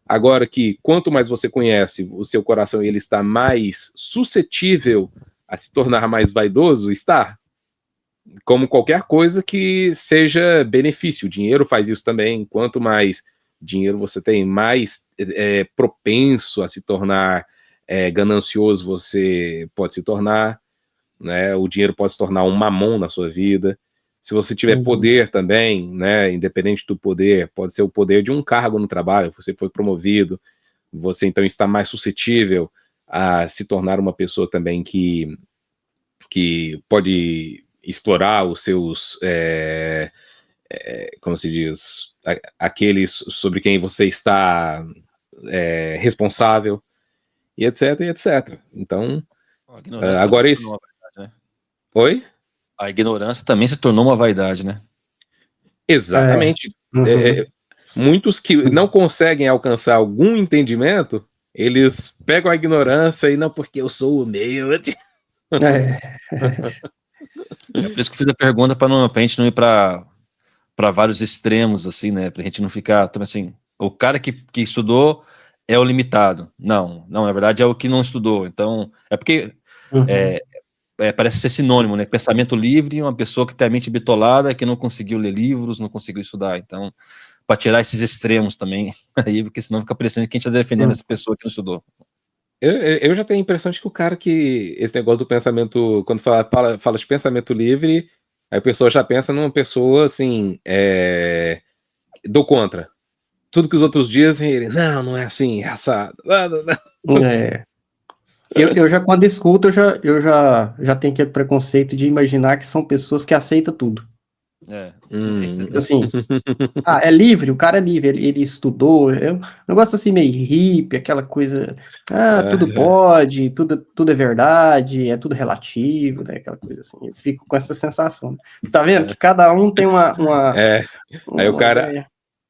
Agora que quanto mais você conhece o seu coração, ele está mais suscetível a se tornar mais vaidoso, está. Como qualquer coisa que seja benefício. O dinheiro faz isso também. Quanto mais dinheiro você tem, mais propenso a se tornar ganancioso você pode se tornar. Né? O dinheiro pode se tornar um mamon na sua vida. Se você tiver poder também, né, independente do poder, pode ser o poder de um cargo no trabalho, você foi promovido, você então está mais suscetível a se tornar uma pessoa também que pode explorar os seus, como se diz, aqueles sobre quem você está responsável, e etc, e etc. Então, agora isso... Oi? A ignorância também se tornou uma vaidade, né? Exatamente. Muitos que não conseguem alcançar algum entendimento, eles pegam a ignorância e não, porque eu sou humilde. É por isso que eu fiz a pergunta para a gente não ir para vários extremos, assim, né? Para a gente não ficar também assim, o cara que estudou é o limitado. Não, na verdade é o que não estudou. Então, é porque parece ser sinônimo, né? Pensamento livre, uma pessoa que tem a mente bitolada, que não conseguiu ler livros, não conseguiu estudar. Então, para tirar esses extremos também, aí, porque senão fica parecendo que a gente está defendendo essa pessoa que não estudou. Eu já tenho a impressão de que o cara que... Esse negócio do pensamento... Quando fala de pensamento livre, aí a pessoa já pensa numa pessoa, assim... do contra. Tudo que os outros dizem, ele... Não é assim, é assado. Eu já, quando escuto, eu já tenho aquele preconceito de imaginar que são pessoas que aceitam tudo. Assim, é livre, o cara é livre, ele estudou, é um negócio assim meio hippie, aquela coisa, tudo pode, tudo é verdade, é tudo relativo, né, aquela coisa assim, eu fico com essa sensação. Você tá vendo que cada um tem uma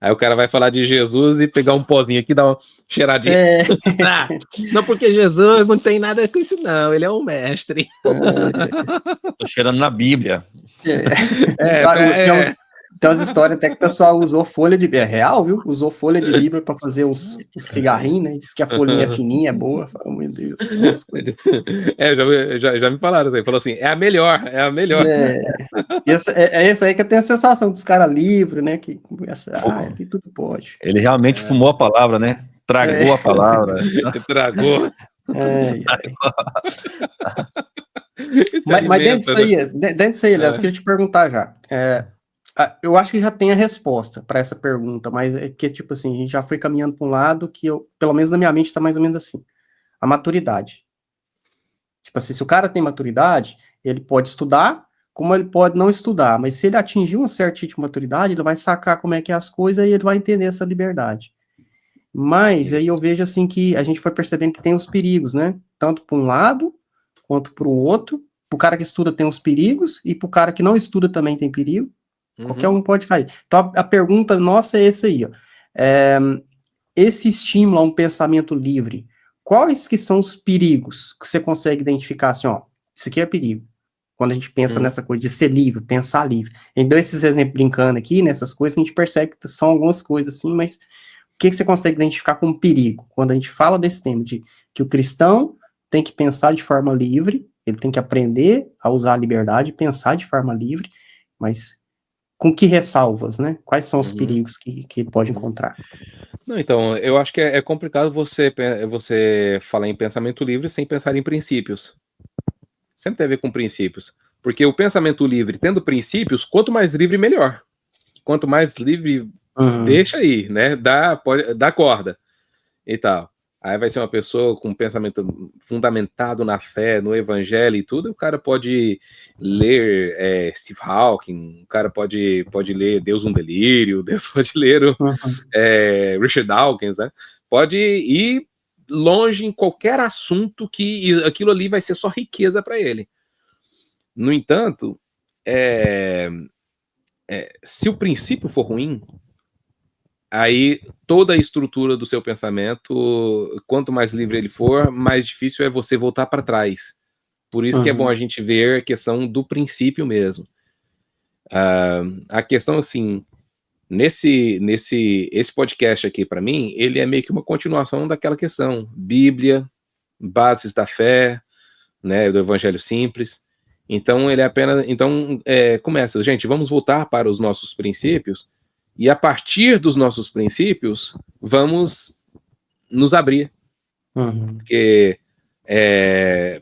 Aí o cara vai falar de Jesus e pegar um pozinho aqui e dar uma cheiradinha. Não, porque Jesus não tem nada com isso, não. Ele é um mestre. Tô cheirando na Bíblia. Tem umas histórias até que o pessoal usou folha de... É real, viu? Usou folha de Bíblia para fazer os cigarrinhos, né? Diz que a folhinha é fininha, é boa. Oh, meu Deus. Já me falaram assim. Falou assim, é a melhor. Essa aí que eu tenho a sensação dos caras livres, né? Que começa, aqui tudo pode. Ele realmente fumou a palavra, né? Tragou a palavra. Tragou. Mas dentro disso aí, Léo, eu queria te perguntar já. Eu acho que já tem a resposta para essa pergunta, mas é que, tipo assim, a gente já foi caminhando para um lado que pelo menos na minha mente está mais ou menos assim. A maturidade. Tipo assim, se o cara tem maturidade, ele pode estudar, como ele pode não estudar, mas se ele atingir um certo tipo de maturidade, ele vai sacar como é que é as coisas e ele vai entender essa liberdade. Mas aí eu vejo assim que a gente foi percebendo que tem os perigos, né? Tanto para um lado, quanto para o outro. Para o cara que estuda tem os perigos, e para o cara que não estuda também tem perigo. Qualquer um pode cair. Então a pergunta nossa é essa aí, ó. Esse estímulo a um pensamento livre, quais que são os perigos que você consegue identificar assim, ó, isso aqui é perigo. quando a gente pensa nessa coisa de ser livre, pensar livre. A gente deu esses exemplos brincando aqui, nessas coisas, que a gente percebe que são algumas coisas assim, mas o que você consegue identificar como perigo? Quando a gente fala desse tema, de que o cristão tem que pensar de forma livre, ele tem que aprender a usar a liberdade, pensar de forma livre, mas com que ressalvas, né? Quais são os perigos que ele pode encontrar? Não, então, eu acho que é complicado você falar em pensamento livre sem pensar em princípios. Sempre tem a ver com princípios. Porque o pensamento livre, tendo princípios, quanto mais livre, melhor. Quanto mais livre, deixa aí, né? Dá corda e tal. Aí vai ser uma pessoa com um pensamento fundamentado na fé, no evangelho e tudo, o cara pode ler Steve Hawking, o cara pode ler Deus um Delírio, Deus pode ler Richard Dawkins, né? Pode ir longe em qualquer assunto que aquilo ali vai ser só riqueza para ele. No entanto, se o princípio for ruim, aí toda a estrutura do seu pensamento, quanto mais livre ele for, mais difícil é você voltar para trás. Por isso que é bom a gente ver a questão do princípio mesmo. A questão, assim, esse podcast aqui, para mim, ele é meio que uma continuação daquela questão. Bíblia, bases da fé, né, do Evangelho Simples. Então, ele é apenas... Então, começa, gente, vamos voltar para os nossos princípios, e a partir dos nossos princípios, vamos nos abrir.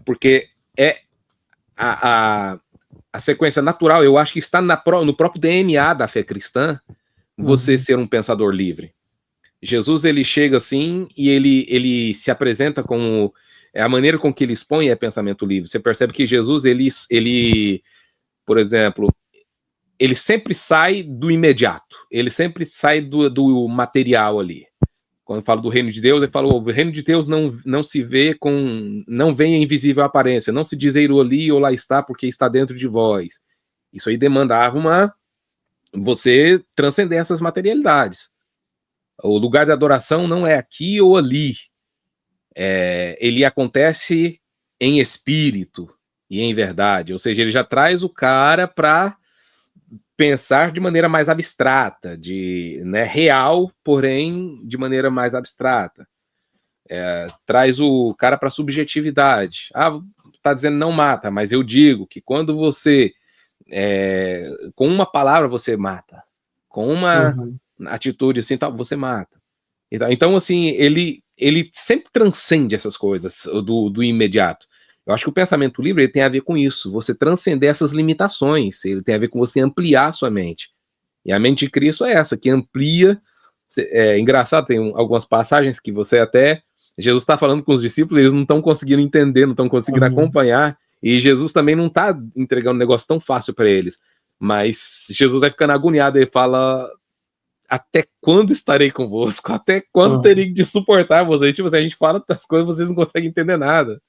Porque a sequência natural, eu acho que está no próprio DNA da fé cristã, você ser um pensador livre. Jesus, ele chega assim, e ele se apresenta como... A maneira com que ele expõe é pensamento livre. Você percebe que Jesus, ele por exemplo... ele sempre sai do imediato, ele sempre sai do material ali. Quando fala do reino de Deus, ele fala, o reino de Deus não se vê não vem em invisível aparência, não se diz eiro ali ou lá está, porque está dentro de vós. Isso aí demandava você transcender essas materialidades. O lugar de adoração não é aqui ou ali. Ele acontece em espírito e em verdade, ou seja, ele já traz o cara para pensar de maneira mais abstrata, real, porém de maneira mais abstrata. Traz o cara para a subjetividade. Tá dizendo não mata, mas eu digo que quando você com uma palavra você mata, com uma atitude assim, tal, você mata. Então assim, ele sempre transcende essas coisas do imediato. Eu acho que o pensamento livre ele tem a ver com isso, você transcender essas limitações, ele tem a ver com você ampliar a sua mente. E a mente de Cristo é essa, que amplia. É engraçado, tem algumas passagens que você até... Jesus está falando com os discípulos, eles não estão conseguindo entender, não estão conseguindo acompanhar, e Jesus também não está entregando um negócio tão fácil para eles. Mas Jesus vai ficando agoniado, ele fala... Até quando estarei convosco? Até quando terei de suportar vocês? Tipo assim, a gente fala das coisas, vocês não conseguem entender nada.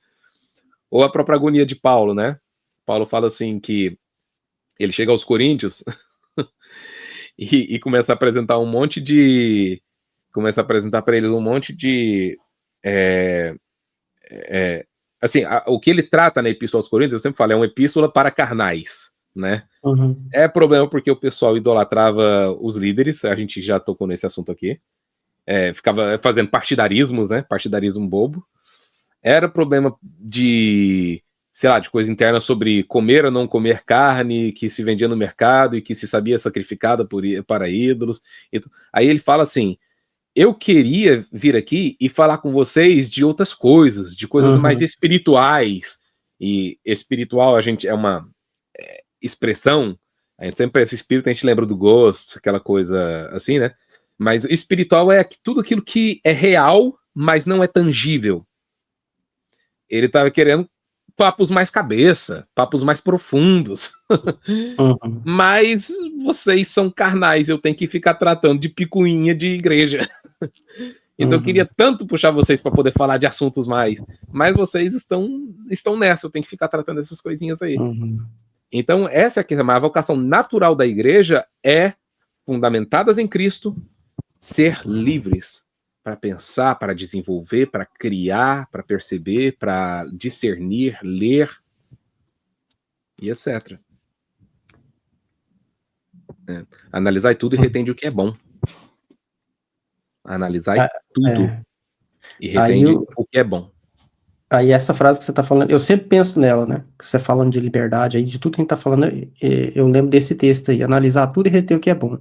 Ou a própria agonia de Paulo, né? Paulo fala assim que ele chega aos Coríntios e começa a apresentar um monte de... Começa a apresentar para eles um monte de... assim, o que ele trata na Epístola aos Coríntios, eu sempre falo, é uma epístola para carnais, né? É problema porque o pessoal idolatrava os líderes, a gente já tocou nesse assunto aqui. Ficava fazendo partidarismos, né? Partidarismo bobo. Era problema de, sei lá, de coisa interna sobre comer ou não comer carne, que se vendia no mercado e que se sabia sacrificada para ídolos. Aí ele fala assim, eu queria vir aqui e falar com vocês de outras coisas, de coisas mais espirituais. E espiritual, a gente é uma expressão, a gente sempre pensa espírito, a gente lembra do Ghost, aquela coisa assim, né? Mas espiritual é tudo aquilo que é real, mas não é tangível. Ele estava querendo papos mais cabeça, papos mais profundos. Mas vocês são carnais, eu tenho que ficar tratando de picuinha de igreja. Então eu queria tanto puxar vocês para poder falar de assuntos mais, mas vocês estão nessa, eu tenho que ficar tratando essas coisinhas aí. Então essa é a questão, a vocação natural da igreja é, fundamentadas em Cristo, ser livres para pensar, para desenvolver, para criar, para perceber, para discernir, ler. e etc. Analisai tudo e retende o que é bom. Analisai tudo e retende o que é bom. Aí essa frase que você tá falando, eu sempre penso nela, né? Que você falando de liberdade, aí de tudo que a gente tá falando, eu lembro desse texto aí, analisar tudo e reter o que é bom.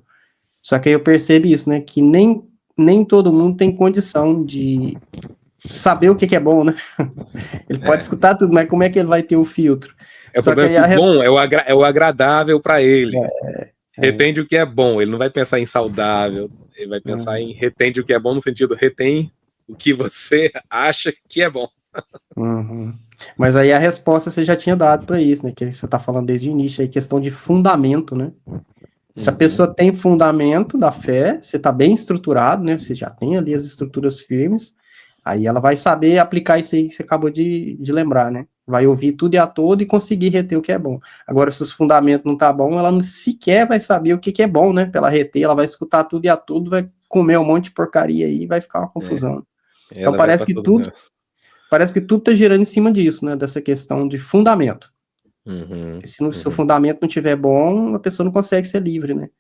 Só que aí eu percebo isso, né? Que nem todo mundo tem condição de saber o que é bom, né? Ele pode escutar tudo, mas como é que ele vai ter o filtro? O problema é que o bom é o agradável para ele. Retende o que é bom, ele não vai pensar em saudável, ele vai pensar em retende o que é bom no sentido retém o que você acha que é bom. Mas aí a resposta você já tinha dado para isso, né? Que você tá falando desde o início aí, questão de fundamento, né? Se a pessoa tem fundamento da fé, você tá bem estruturado, né? Você já tem ali as estruturas firmes, aí ela vai saber aplicar isso aí que você acabou de lembrar, né? Vai ouvir tudo e a todo e conseguir reter o que é bom. Agora, se os fundamentos não tá bom, ela não sequer vai saber o que é bom, né? Pra ela reter, ela vai escutar tudo e a todo, vai comer um monte de porcaria aí e vai ficar uma confusão. Então parece que tudo tá girando em cima disso, né? Dessa questão de fundamento. Se o seu fundamento não tiver bom, a pessoa não consegue ser livre, né?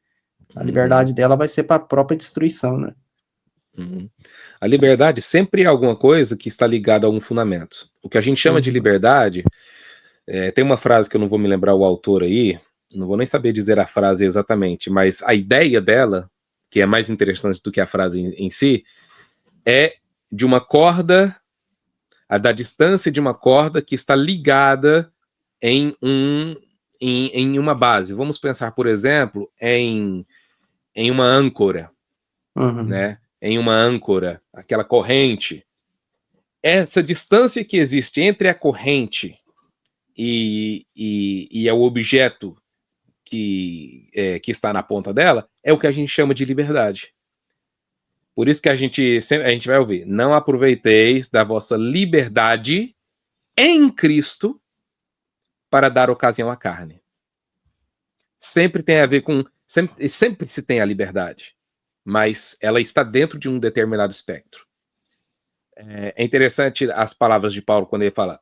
A liberdade dela vai ser para a própria destruição, né? A liberdade sempre é alguma coisa que está ligada a um fundamento. O que a gente chama de liberdade, tem uma frase que eu não vou me lembrar o autor aí, não vou nem saber dizer a frase exatamente, mas a ideia dela, que é mais interessante do que a frase em si, é de uma corda, da distância de uma corda que está ligada em uma base. Vamos pensar, por exemplo, em uma âncora, né? Em uma âncora, aquela corrente. Essa distância que existe entre a corrente e o objeto que está na ponta dela é o que a gente chama de liberdade. Por isso que a gente vai ouvir: não aproveiteis da vossa liberdade em Cristo para dar ocasião à carne. Sempre tem a ver com... Sempre se tem a liberdade, mas ela está dentro de um determinado espectro. É interessante as palavras de Paulo quando ele fala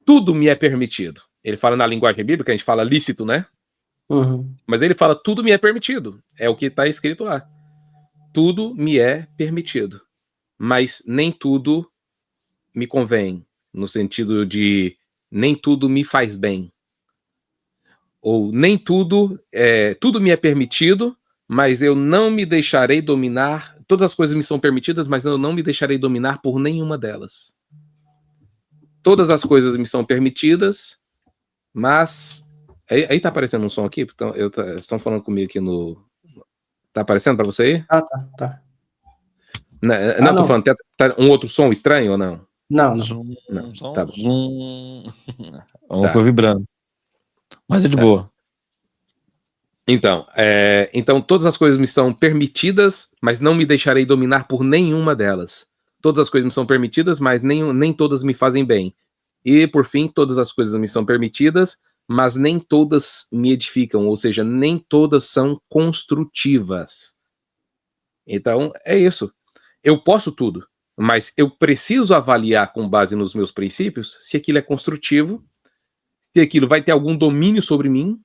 tudo me é permitido. Ele fala na linguagem bíblica, a gente fala lícito, né? Mas ele fala tudo me é permitido. É o que está escrito lá. Tudo me é permitido, mas nem tudo me convém, no sentido de nem tudo me faz bem. Ou nem tudo me é permitido, mas eu não me deixarei dominar. Todas as coisas me são permitidas, mas eu não me deixarei dominar por nenhuma delas. Todas as coisas me são permitidas, mas... Aí tá aparecendo um som aqui? Então, estão falando comigo aqui no... Tá aparecendo pra você aí? Tá. Não, tô falando, tá um outro som estranho ou não? Não. Tá bom. Uma coisa vibrando. Mas é de boa. Então, todas as coisas me são permitidas, mas não me deixarei dominar por nenhuma delas. Todas as coisas me são permitidas, mas nem todas me fazem bem. E, por fim, todas as coisas me são permitidas, mas nem todas me edificam, ou seja, nem todas são construtivas. Então, é isso. Eu posso tudo, mas eu preciso avaliar com base nos meus princípios se aquilo é construtivo, se aquilo vai ter algum domínio sobre mim,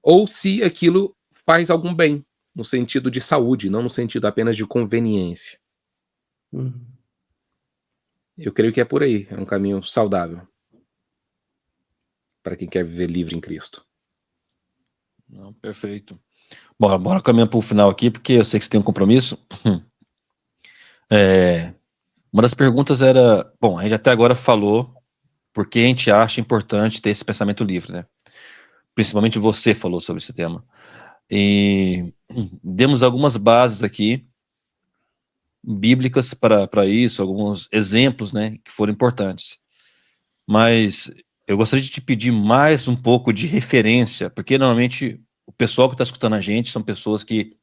ou se aquilo faz algum bem, no sentido de saúde, não no sentido apenas de conveniência. Eu creio que é por aí, é um caminho saudável para quem quer viver livre em Cristo. Não, perfeito. Bora caminhar para o final aqui, porque eu sei que você tem um compromisso. Uma das perguntas era, bom, a gente até agora falou porque a gente acha importante ter esse pensamento livre, né? Principalmente você falou sobre esse tema. E demos algumas bases aqui, bíblicas para isso, alguns exemplos, né, que foram importantes. Mas eu gostaria de te pedir mais um pouco de referência, porque normalmente o pessoal que está escutando a gente são pessoas que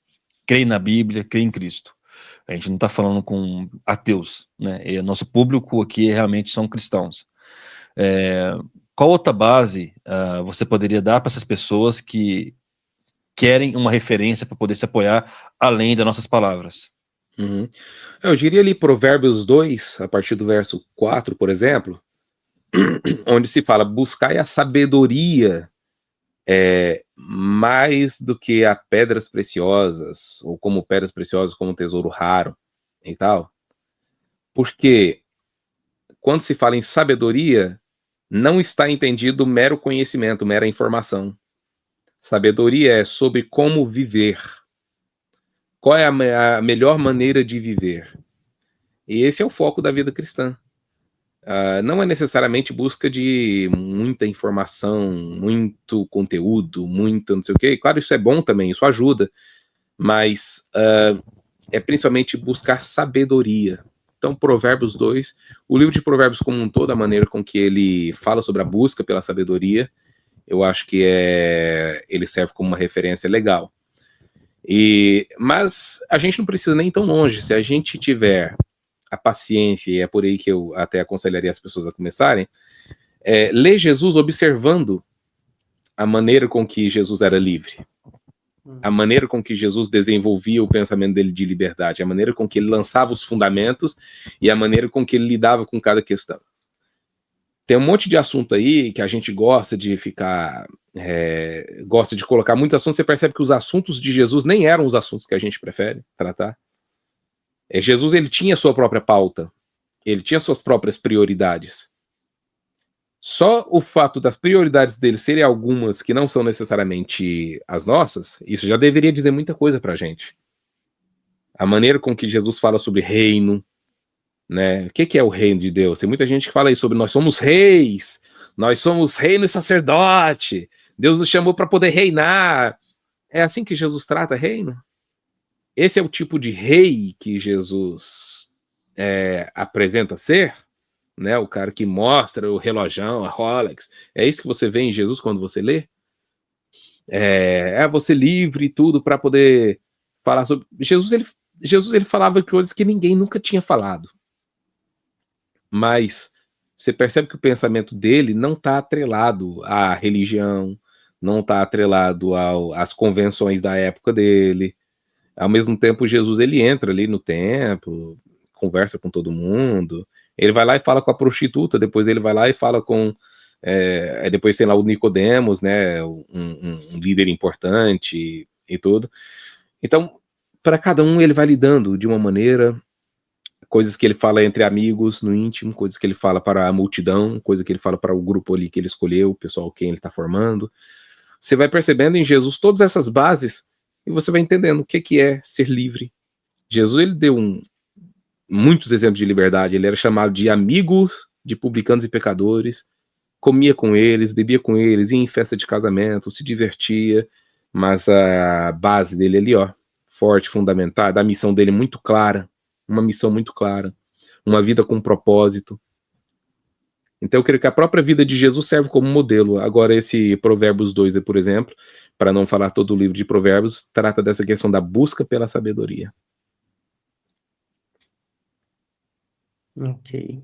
creem na Bíblia, creem em Cristo. A gente não está falando com ateus, né? E nosso público aqui realmente são cristãos. Qual outra base você poderia dar para essas pessoas que querem uma referência para poder se apoiar além das nossas palavras? Eu diria ali Provérbios 2, a partir do verso 4, por exemplo, onde se fala buscai a sabedoria mais do que a pedras preciosas, ou como pedras preciosas, como um tesouro raro e tal. Porque quando se fala em sabedoria, não está entendido mero conhecimento, mera informação. Sabedoria é sobre como viver. Qual é a melhor maneira de viver? E esse é o foco da vida cristã. Não é necessariamente busca de muita informação, muito conteúdo, muito não sei o quê. Claro, isso é bom também, isso ajuda. Mas é principalmente buscar sabedoria. Então, Provérbios 2, o livro de Provérbios como um todo, a maneira com que ele fala sobre a busca pela sabedoria, eu acho que ele serve como uma referência legal. Mas a gente não precisa nem ir tão longe. Se a gente tiver a paciência, e é por aí que eu até aconselharia as pessoas a começarem, ler Jesus observando a maneira com que Jesus era livre, a maneira com que Jesus desenvolvia o pensamento dele de liberdade, a maneira com que ele lançava os fundamentos e a maneira com que ele lidava com cada questão. Tem um monte de assunto aí que a gente gosta de ficar... gosta de colocar muitos assuntos. Você percebe que os assuntos de Jesus nem eram os assuntos que a gente prefere tratar. Jesus, ele tinha sua própria pauta. Ele tinha suas próprias prioridades. Só o fato das prioridades dele serem algumas que não são necessariamente as nossas, isso já deveria dizer muita coisa pra gente. A maneira com que Jesus fala sobre reino, né? O que é o reino de Deus? Tem muita gente que fala aí sobre nós somos reis, nós somos reino e sacerdote, Deus nos chamou para poder reinar. É assim que Jesus trata reino? Esse é o tipo de rei que Jesus apresenta ser? Né? O cara que mostra o relojão, a Rolex. É isso que você vê em Jesus quando você lê? Você livre e tudo para poder falar sobre... Jesus ele falava coisas que ninguém nunca tinha falado. Mas você percebe que o pensamento dele não está atrelado à religião, não está atrelado às convenções da época dele. Ao mesmo tempo, Jesus ele entra ali no templo, conversa com todo mundo, ele vai lá e fala com a prostituta, depois ele vai lá e fala com... depois tem lá o Nicodemos, né, um líder importante e tudo. Então, para cada um ele vai lidando de uma maneira... Coisas que ele fala entre amigos, no íntimo, coisas que ele fala para a multidão, coisas que ele fala para o grupo ali que ele escolheu, o pessoal quem ele está formando. Você vai percebendo em Jesus todas essas bases e você vai entendendo o que é ser livre. Jesus ele deu muitos exemplos de liberdade. Ele era chamado de amigo de publicanos e pecadores, comia com eles, bebia com eles, ia em festa de casamento, se divertia, mas a base dele ali, ó, forte, fundamentada, a missão dele muito clara, uma missão muito clara, uma vida com propósito. Então eu creio que a própria vida de Jesus serve como modelo. Agora esse Provérbios 2, por exemplo, para não falar todo o livro de Provérbios, trata dessa questão da busca pela sabedoria. Ok.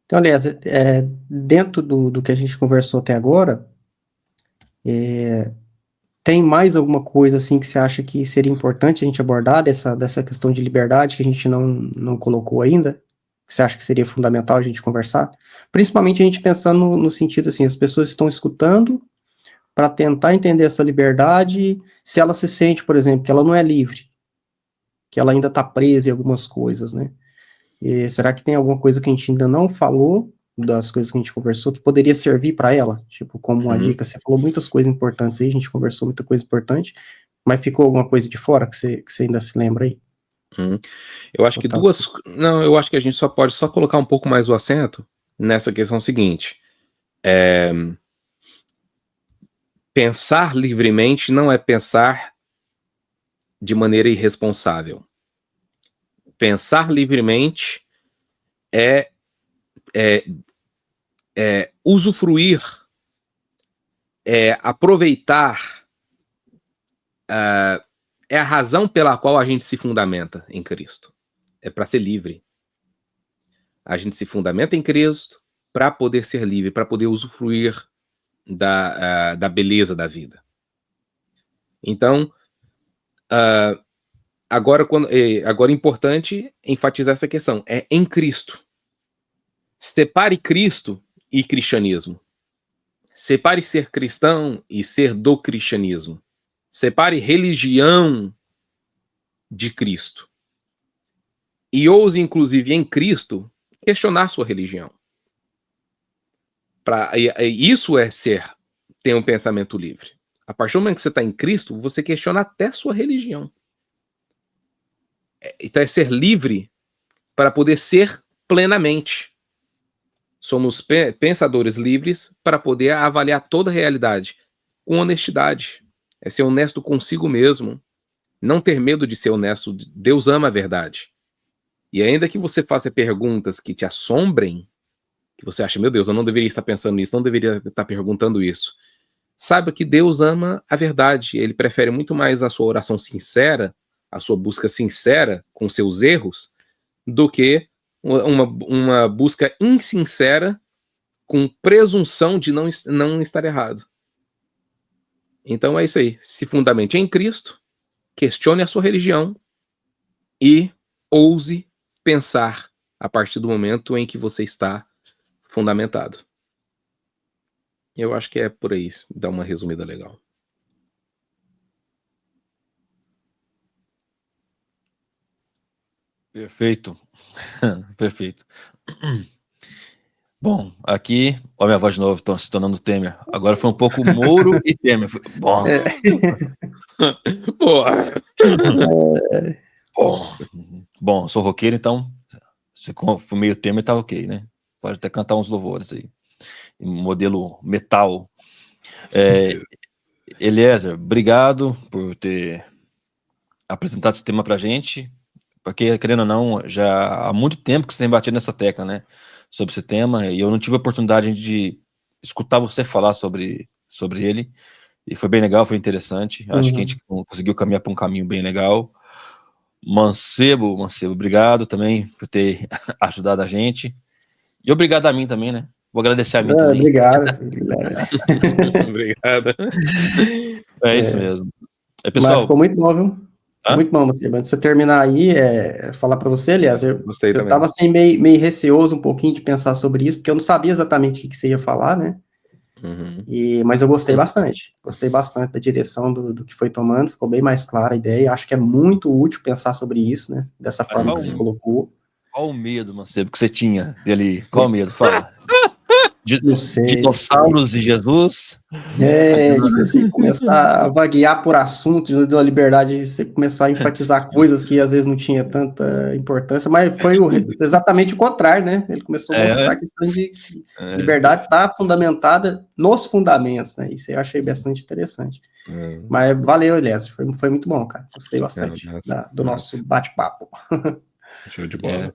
Então, aliás, dentro do que a gente conversou até agora, tem mais alguma coisa assim que você acha que seria importante a gente abordar dessa questão de liberdade que a gente não colocou ainda? Que você acha que seria fundamental a gente conversar? Principalmente a gente pensando no sentido assim, as pessoas estão escutando para tentar entender essa liberdade, se ela se sente, por exemplo, que ela não é livre, que ela ainda está presa em algumas coisas, né? E será que tem alguma coisa que a gente ainda não falou, das coisas que a gente conversou, que poderia servir para ela? Tipo, como uma dica, você falou muitas coisas importantes aí, a gente conversou muita coisa importante, mas ficou alguma coisa de fora que você ainda se lembra aí? Eu acho que Não, eu acho que a gente pode colocar um pouco mais o acento nessa questão seguinte. Pensar livremente não é pensar de maneira irresponsável. Pensar livremente é usufruir, aproveitar, é a razão pela qual a gente se fundamenta em Cristo. É para ser livre. A gente se fundamenta em Cristo para poder ser livre, para poder usufruir da beleza da vida. Então, agora é importante enfatizar essa questão. É em Cristo. Separe Cristo e cristianismo. Separe ser cristão e ser do cristianismo. Separe religião de Cristo. E ouse, inclusive, em Cristo, questionar sua religião. Isso é ter um pensamento livre. A partir do momento que você está em Cristo, você questiona até sua religião. Então é ser livre para poder ser plenamente. Somos pensadores livres para poder avaliar toda a realidade com honestidade. É ser honesto consigo mesmo. Não ter medo de ser honesto. Deus ama a verdade. E ainda que você faça perguntas que te assombrem, que você acha, meu Deus, eu não deveria estar pensando nisso, não deveria estar perguntando isso. Saiba que Deus ama a verdade. Ele prefere muito mais a sua oração sincera, a sua busca sincera com seus erros, do que uma busca insincera com presunção de não estar errado. Então é isso aí. Se fundamente em Cristo, questione a sua religião e ouse pensar a partir do momento em que você está fundamentado. Eu acho que é por aí, dá uma resumida legal. Perfeito. Perfeito. Bom, aqui, ó, minha voz de novo, estão se tornando Temer. Agora foi um pouco Moro e Temer. Bom. Bom, sou roqueiro, então se for meio Temer, tá ok, né? Pode até cantar uns louvores aí. Modelo metal. Eliezer, obrigado por ter apresentado esse tema pra gente. Porque, querendo ou não, já há muito tempo que você tem batido nessa tecla, né? Sobre esse tema, e eu não tive a oportunidade de escutar você falar sobre ele, e foi bem legal, foi interessante. Acho que a gente conseguiu caminhar para um caminho bem legal. Mancebo, obrigado também por ter ajudado a gente. E obrigado a mim também, né? Vou agradecer a mim também. Obrigado. Obrigado. É isso mesmo. Pessoal, mas ficou muito bom, viu? Muito bom, você. Antes de você terminar aí, falar para você, aliás, eu estava assim, meio receoso um pouquinho de pensar sobre isso, porque eu não sabia exatamente o que você ia falar, né? Mas eu gostei bastante. Gostei bastante da direção do que foi tomando, ficou bem mais clara a ideia. Acho que é muito útil pensar sobre isso, né? Dessa forma que você colocou. Qual o medo, Mancebo, que você tinha dele? Qual o medo? Fala. Não sei. Dinossauros e Jesus? Tipo assim, começar a vaguear por assuntos, da liberdade de você começar a enfatizar coisas que às vezes não tinha tanta importância, mas foi exatamente o contrário, né? Ele começou a mostrar a questão de que liberdade está fundamentada nos fundamentos, né? Isso eu achei bastante interessante. Mas valeu, Elias, foi muito bom, cara. Gostei bastante do nosso bate-papo. Show de bola.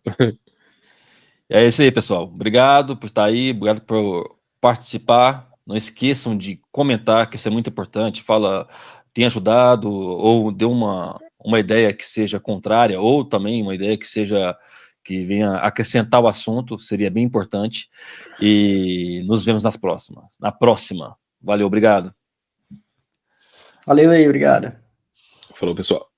É isso aí, pessoal. Obrigado por estar aí, obrigado por participar. Não esqueçam de comentar, que isso é muito importante. Fala, tem ajudado, ou deu uma ideia que seja contrária, ou também uma ideia que venha acrescentar o assunto, seria bem importante. E nos vemos na próxima. Valeu, obrigado. Valeu aí, obrigado. Falou, pessoal.